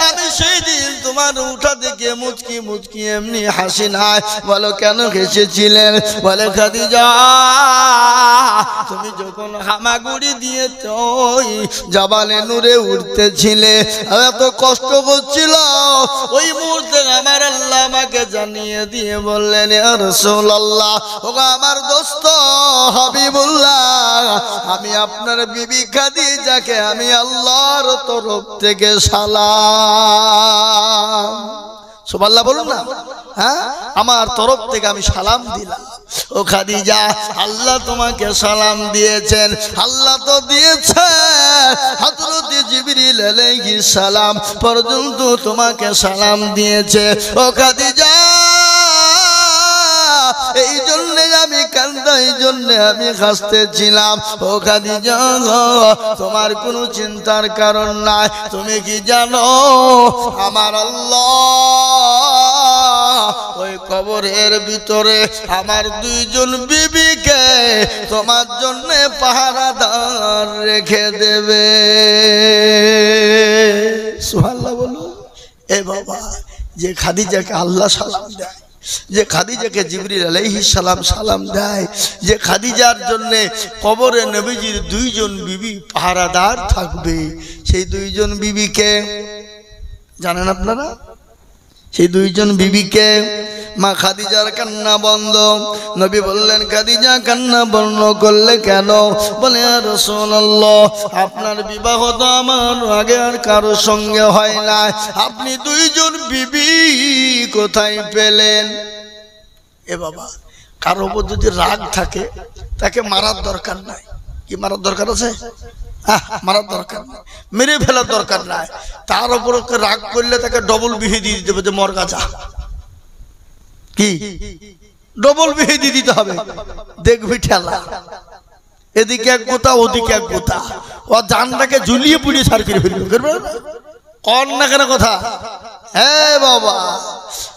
আমি সেই দিন তোমার উঠা দেখে মুচকি মুচকি এমনি হাসি নাই। বলো কেন হেসেছিলেন? বলে খাদিজা, তুমি যখন হামাগুড়ি দিয়ে ওই জাবালে নূরে উঠতেছিলে, এত কষ্ট হচ্ছিল, ওই মুহূর্তে আমার আল্লাহ আমাকে জানিয়ে দিয়ে বললেন, ইয়া রাসূলুল্লাহ, ওগো আমার দোস্ত হাবিবুল্লাহ, আমি আপনার বিবি খাদিজাকে আমি আল্লাহর তরফ থেকে সালাম। সুবহানাল্লাহ বলুন না। হ্যাঁ, আমার তরফ থেকে আমি সালাম দিলাম। ও খাদিজা, আল্লাহ তোমাকে সালাম দিয়েছেন। আল্লাহ তো দিয়েছেন, হযরত জিবরিল আলাইহিস সালাম পর্যন্ত তোমাকে সালাম দিয়েছে। ও খাদিজা, এই জন্য আমি কান্দা, এই জন্য আমি হাসতেছিলাম। ও খাদিজা, তোমার কোনো চিন্তার কারণ নাই। তুমি কি জানো আমার আল্লাহ ওই কবরের ভিতরে আমার 2 জন বিবিকে তোমার জন্য পাহারাদার রেখে দেবে। সুবহানাল্লাহ বলুন। এ বাবা, যে খাদিজাকে আল্লাহ সালাম দেয়, যে খাদিজাকে জিবরিল আলাইহিস সালাম সালাম দেয়, যে খাদিজার জন্য কবরে নবীজির 2 জন বিবি পাহারাদার থাকবে, সেই 2 জন বিবিকে জানেন আপনারা? সেই 2 জন বিবিকে মা খাদিজার কান্না বন্ধ। নবী বললেন, খাদিজা কান্না বন্ধ করলে কেন? বলে, ইয়া রাসূলুল্লাহ, আপনার বিবাহ তো আমার আগে আর কারো সঙ্গে হয় না, আপনি 2 জন বিবি কোথায় পেলেন? এ বাবা, কারো উপর যদি রাগ থাকে তাকে মারার দরকার নাই। কি মারার দরকার আছে? মারার দরকার নাই, মেরে ফেলার দরকার নাই। তার উপর রাগ করলে তাকে ডবল বিহি দিয়ে দিতে হবে, যে মরগা যা। কি ডবল বিহি দিয়ে দিতে হবে? দেখবি ঠেলা, এদিকে এক গোতা ওদিকে এক গোতা, ও জানটাকে ঝুলিয়ে পুড়িয়ে সার করে ফেলবে। কর না কেন কথা? হ্যাঁ বাবা,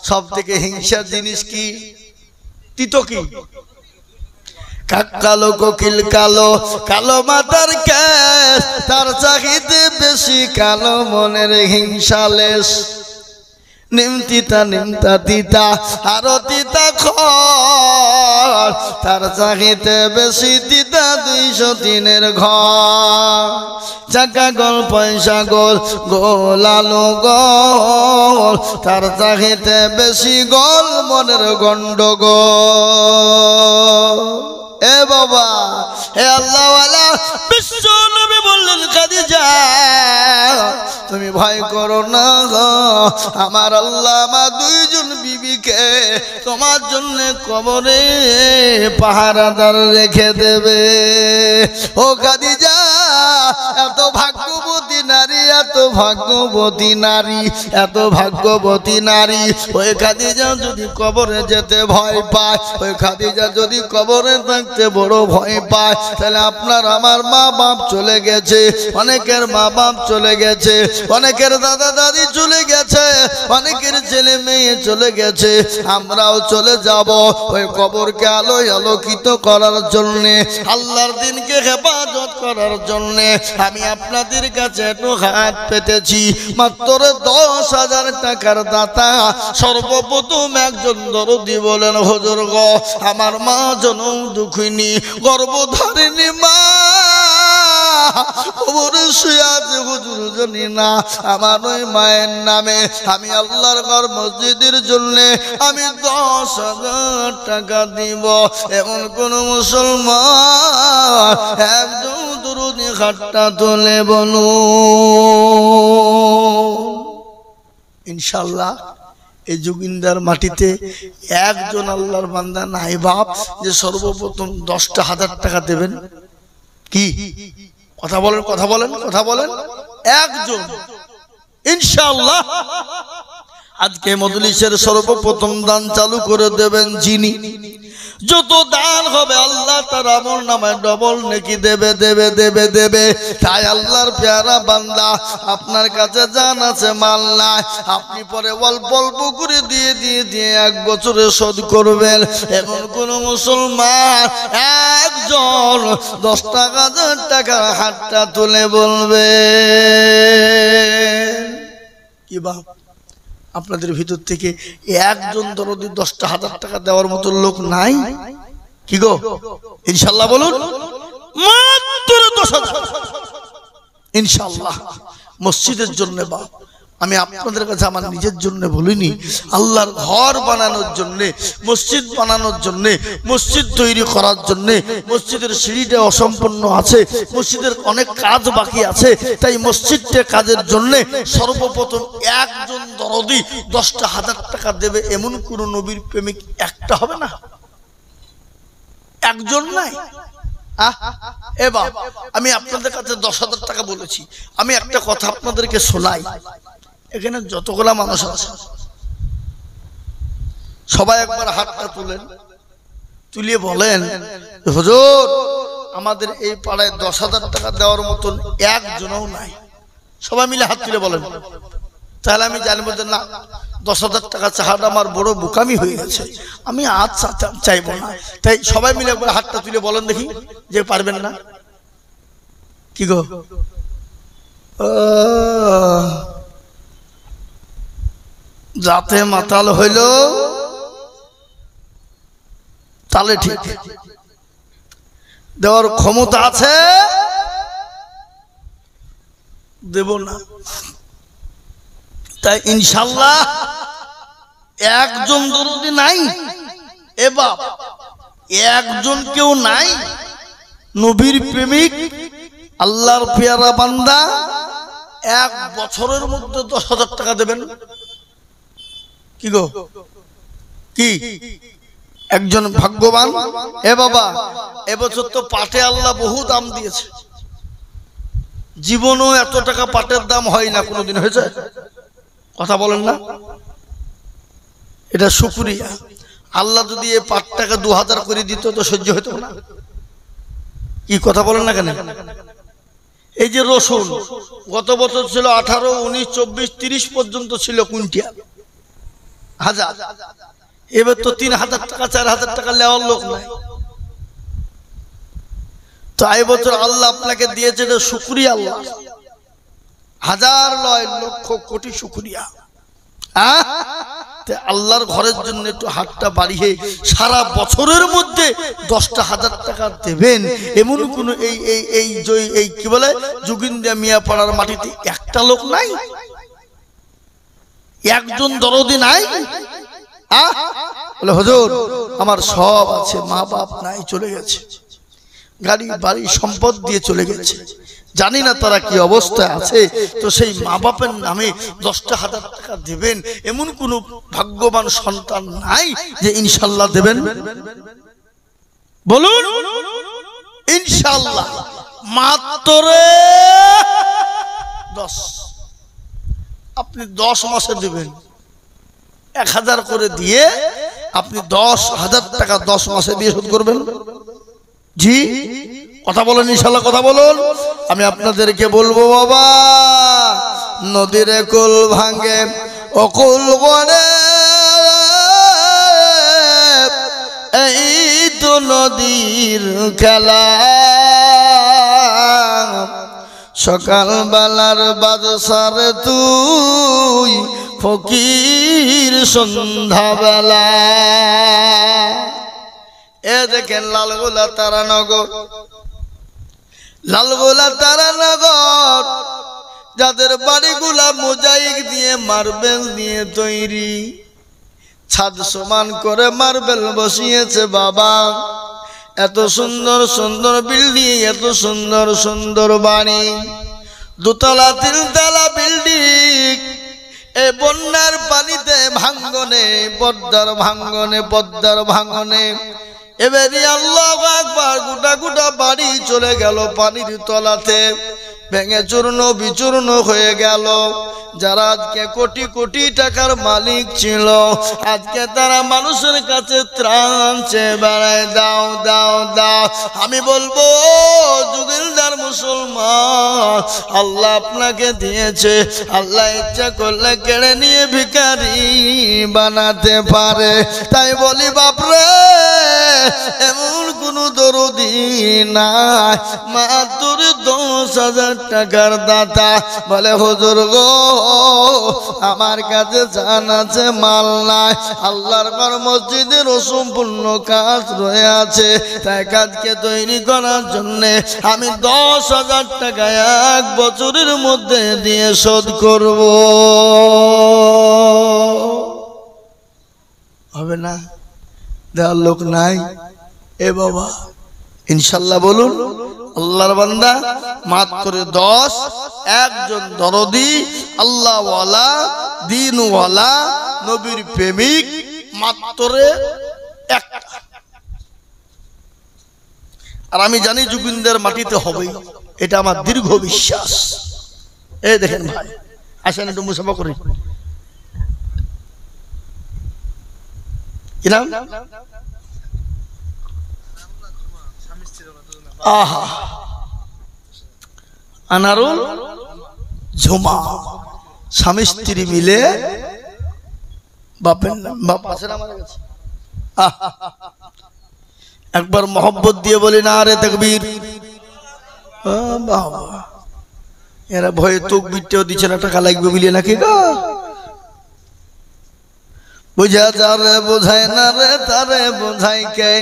সব থেকে হিংসার জিনিস কি? তিতো কি? কালো কোকিল কালো, কালো মাথার কেশ, তার চাহিদা বেশি, কালো মনের হিংসালেশ। নিমতিতা নিমতা তিতা আরো তিতা খর, তার চাহিদা বেশি তিতা 203 ঘর। চাকা গোল পয়সা গোল, গোল আলো গোল, তার চাহিদা বেশি, গোল মনের গন্ডগোল। এ বাবা, হে আল্লাহওয়ালা, বিশ্ব নবী বললেন, খাদিজা তুমি ভয় করো না, আমার আল্লাহ আমার 2 জন বিবিকে তোমার জন্য কবরে পাহারাদার রেখে দেবে। ও খাদিজা, এত ভাগ্যবতী নারী, এত ভাগ্যবতী নারী, এত ভাগ্যবতী নারী। ওই খাদিজা যদি কবরে যেতে ভয় পায়, ওই খাদিজা যদি কবরে থাকতে বড় ভয় পায়, তাহলে আপনার আমার মা বাপ চলে গেছে, অনেকের মা বাপ চলে গেছে, অনেকের দাদা দাদি চলে গেছে, অনেকের ছেলে মেয়ে চলে গেছে, আমরাও চলে যাব ওই কবরকে আলোয় আলোকিত করার জন্যে, আল্লাহর দিনকে হেফাজত করার জন্যে। আমি আপনাদের কাছে একটু হাত পেতেছি, মাত্র 10,000 টাকার দাতা। সর্বপ্রথম একজন দরদি বলেন, হুজুর গো, আমার মা জনম দুঃখিনী, গর্ভধারিণী মা, কবরে শুয়ে আছে, হুজুর জানি না আমার ওই মায়ের নামে আমি আল্লাহর ঘর মসজিদের জন্যে আমি 10,000 টাকা দিব। এমন কোন মুসলমান একজন দুরুদ হাতটা তুলে বলুন। ইনশাআল্লাহ এই যোগিন্দার মাটিতে একজন আল্লাহর বান্দা নাই বাপ যে সর্বপ্রথম 10,000 টাকা দেবেন? কি কথা বলেন, কথা বলেন, কথা বলেন। একজন ইনশাআল্লাহ আজকে মজলিসের সর্বপ্রথম দান চালু করে দেবেন যিনি, যত দান হবে আল্লাহ তার আমল নামায় ডবল নেকি দেবে দেবে দেবে দেবে। তাই আল্লাহর পেয়ারা বান্দা, আপনার কাছে জান আছে মাল নাই, আপনি পরে অল্প অল্প করে দিয়ে দিয়ে দিয়ে 1 বছরে শোধ করবেন। এমন কোন মুসলমান একজন 10,000 টাকার হাতটা তুলে বলবে কি বাপ আপনাদের ভিতর থেকে একজন দরদি 10,000 টাকা দেওয়ার মতো লোক নাই? কি গো ইনশাআল্লাহ বলুন, মাত্র 10,000 ইনশাআল্লাহ মসজিদের জন্য। বাপ আমি আপনাদের কাছে আমার নিজের জন্য বলিনি, আল্লাহর ঘর বানানোর জন্য, মসজিদ বানানোর জন্য, মসজিদ তৈরি করার জন্য। মসজিদের সিঁড়িটা অসম্পূর্ণ আছে, মসজিদের অনেক কাজ বাকি আছে, তাই মসজিদটা কাজের জন্য সর্বপ্রথম একজন দরদি 10,000 টাকা দেবে। এমন কোন নবীর প্রেমিক একটা হবে না? একজন নাই? এবার আমি আপনাদের কাছে 10,000 টাকা বলেছি, আমি একটা কথা আপনাদেরকে শোনাই। এখানে যতগুলা মানুষ আছে সবাই একবার হাতটা তুলেন, তুলিয়ে বলেন, হুজুর আমাদের এই পাড়ায় 10,000 টাকা দেওয়ার মতন একজনও নাই। সবাই মিলে হাত তুলে বলেন, তাহলে আমি জানবো যে না 10,000 টাকা চাহাটা আমার বড় বোকামি হয়ে গেছে, আমি আজ চাইবো না। তাই সবাই মিলে একবার হাতটা তুলে বলেন দেখি যে পারবেন না। কি গো যাতে মাতাল হইল তাহলে ঠিক, দেওয়ার ক্ষমতা আছে দেব না। তাই ইনশাআল্লাহ একজন দরদি নাই, এবার একজন কেউ নাই নবীর প্রেমিক আল্লাহর পেয়ারা বান্দা 1 বছরের মধ্যে 10,000 টাকা দেবেন। কি গো কি একজন ভাগ্যবান? এ বাবা এবছর তো পাটে আল্লাহ বহু দাম দিয়েছে, জীবনও এত টাকা পাটের দাম হয় না, কোনোদিন হয়েছে? কথা বলেন না, এটা শুকরিয়া। আল্লাহ যদি এই পাটটাকে 2,000 করে দিত তো সহ্য হতো না। কি কথা বলেন না কেন? এই যে রসুন গত বছর ছিল 18, 19, 24, 30 পর্যন্ত ছিল কুইন্টাল হাজার, এবার তো 3,000 টাকা 4,000 টাকা নেওয়ার লোক নাই। তো এই বছর আল্লাহ আপনাকে দিয়েছে, শুকরিয়া আল্লাহ, হাজার নয় লক্ষ কোটি শুকরিয়া। আল্লাহর ঘরের জন্য একটু হাতটা বাড়িয়ে সারা বছরের মধ্যে 10,000 টাকা দেবেন এমন কোন এই কি বলে যোগিন্দা মিয়া পাড়ার মাটিতে একটা লোক নাই, একজন দরদি নাই। বলে হুজুর আমার সব আছে, মা বাপ নাই, চলে গেছে, গাড়ি বাড়ি সম্পদ দিয়ে চলে গেছে, জানি না তারা কি অবস্থায় আছে। তো সেই মা বাপের নামে 10,000 টাকা দেবেন এমন কোন ভাগ্যবান সন্তান নাই যে ইনশাআল্লাহ দেবেন? বলুন ইনশাআল্লাহ। মাত্র 10 আপনি 10 মাসে দেবেন, 1000 করে দিয়ে আপনি 10,000 টাকা 10 মাসে দিয়ে শোধ করবেন। জি কথা বলেন ইনশাআল্লাহ, কথা বলুন। আমি আপনাদেরকে বলবো বাবা, নদীর কুল ভাঙে অকুল গড়ে, এই তো নদীর খেলা। সকাল বেলার বাদশার তুই, ফকির সন্ধ্যা বেলা। এ দেখেন লালগোলা তারানগর, লালগোলা তারানগর, যাদের বাড়িগুলা মোজাইক দিয়ে মার্বেল দিয়ে তৈরি, ছাদ সমান করে মার্বেল বসিয়েছে বাবা। এত সুন্দর সুন্দর বিল্ডিং, এত সুন্দর সুন্দর বাড়ি, 2 তলা 3 তলা বিল্ডিং। এই বন্যার পানিতে ভাঙ্গনে, পদ্মার ভাঙ্গনে, পদ্মার ভাঙ্গনে এবারে আল্লাহু আকবার, গোটা গোটা বাড়ি চলে গেল পানির তলাতে, ভেঙে চূর্ণ বিচূর্ণ হয়ে গেল। যারা আজকে কোটি কোটি টাকার মালিক ছিল, আজকে তারা মানুষের কাছে ত্রাণ চেয়ে বেড়ায়, দাও দাও দাও। আমি বলবো যুগিলদার মুসলমান, আল্লাহ আপনাকে দিয়েছে, আল্লাহ ইচ্ছা করলে কেড়ে নিয়ে ভিখারি বানাতে পারে। তাই বলি বাপরে, এমন কোন দরদি নাই, মাত্র 10,000 টাকার দাতা বলে হুজুর গো আমার কাছে জান আছে মাল নাই, আল্লাহর ঘর মসজিদের অসম্পূর্ণ কাজ রয়ে আছে, তাই কাজকে তৈরি করার জন্য আমি 10,000 টাকা 1 বছরের মধ্যে দিয়ে শোধ করব। হবে না? দেওয়ার লোক নাই। এ বাবা ইনশাল্লাহ বলুন। আল্লাহর বান্দা মাত্র 10, একজন দরদি আল্লাহওয়ালা দ্বীনওয়ালা নবীর প্রেমিক, মাত্র একটা। আর আমি জানি জুবিনদের মাটিতে হবে, এটা আমার দীর্ঘ বিশ্বাস। এই দেখেন ভাই, আসেন একটু মুসাফা করি। কি নাম? আহা, আনারুল ঝুমা, স্বামী স্ত্রী মিলে বাপের নাম, বাপ আছে না আমার কাছে। একবার মোহব্বত দিয়ে বলি না রে তাকবীর। বাবা এরা ভয়ে তকবীরটাও দিচ্ছে না, টাকা লাগবে বলিয়ে নাকি গো। বুঝা যারে বোঝায় না রে তারে বোঝাই কে,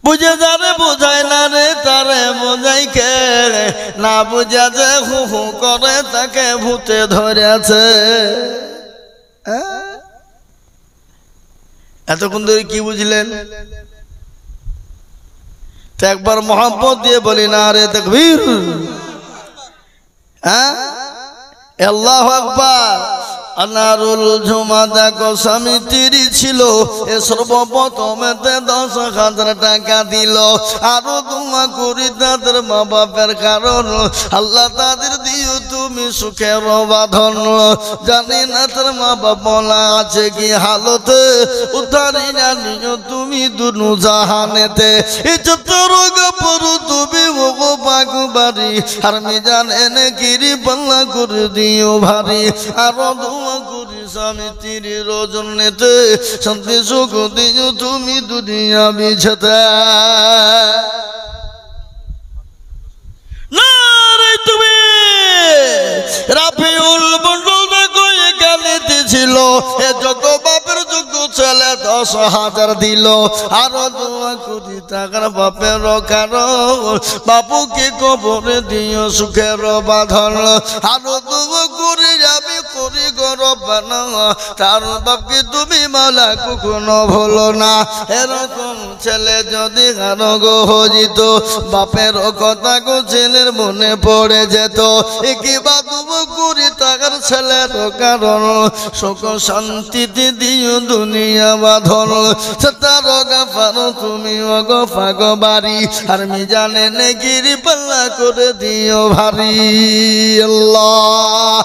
বুঝে যারে বোঝায় না রে তারে বোঝাই কে, না বুঝা যে হু হু করে তাকে ভূতে ধরেছে। এতক্ষণ ধরে কি বুঝলেন? তো একবার মোহাম্মত দিয়ে বলি না রে তাকবীর। আল্লাহু আকবার। আনারুল ঝুমা দেখো স্বামী স্ত্রী ছিল, এ সর্বপ্রথমেতে 10,000 টাকা দিল। আরো দোয়া করি তাদের মা বাপের, কারণ আল্লাহ তাদের দিও তুমি সুখের বাঁধন। জানি না তার মা বাপ বলা আছে কি হালতে, উদ্ধারি জানিও তুমি দুনু জাহানেতে। এই যত রোগ পড়ু তুমি ওগো পাগুবারি, আর মি জানেন গিরি পাল্লা করে দিও ভারী। আরো করি স্বামী স্ত্রীর জন্যতে, শান্তি সুখ দিও তুমি দুনিয়া বিছাতে। না রে তুমি রাফিউল মন্ডল দেখো এখানেতে ছিল, এ যোগ্য বাপের যোগ্য ছেলে 10,000 দিল। আরো দোয়া করি টাকার বাপের কারণ, বাপুকে কবরে দিও সুখের বাঁধন। আরো দোয়া করি আমি করি গরব বানা, তার বাপকে তুমি মালা কখনো ভুলো না। এরকম ছেলে যদি কারো গো হজিত, বাপের কথা গো ছেলের মনে পড়ে যেত। কিবা দোয়া করি টাকার ছেলের কারণ, সুখ শান্তিতে দিও দুনিয়া বাঁধন। তার গাফার তুমি অগো ফাগো বাড়ি, আর মি জানে গিরি পাল্লা করে দিও ভারী। আল্লাহ।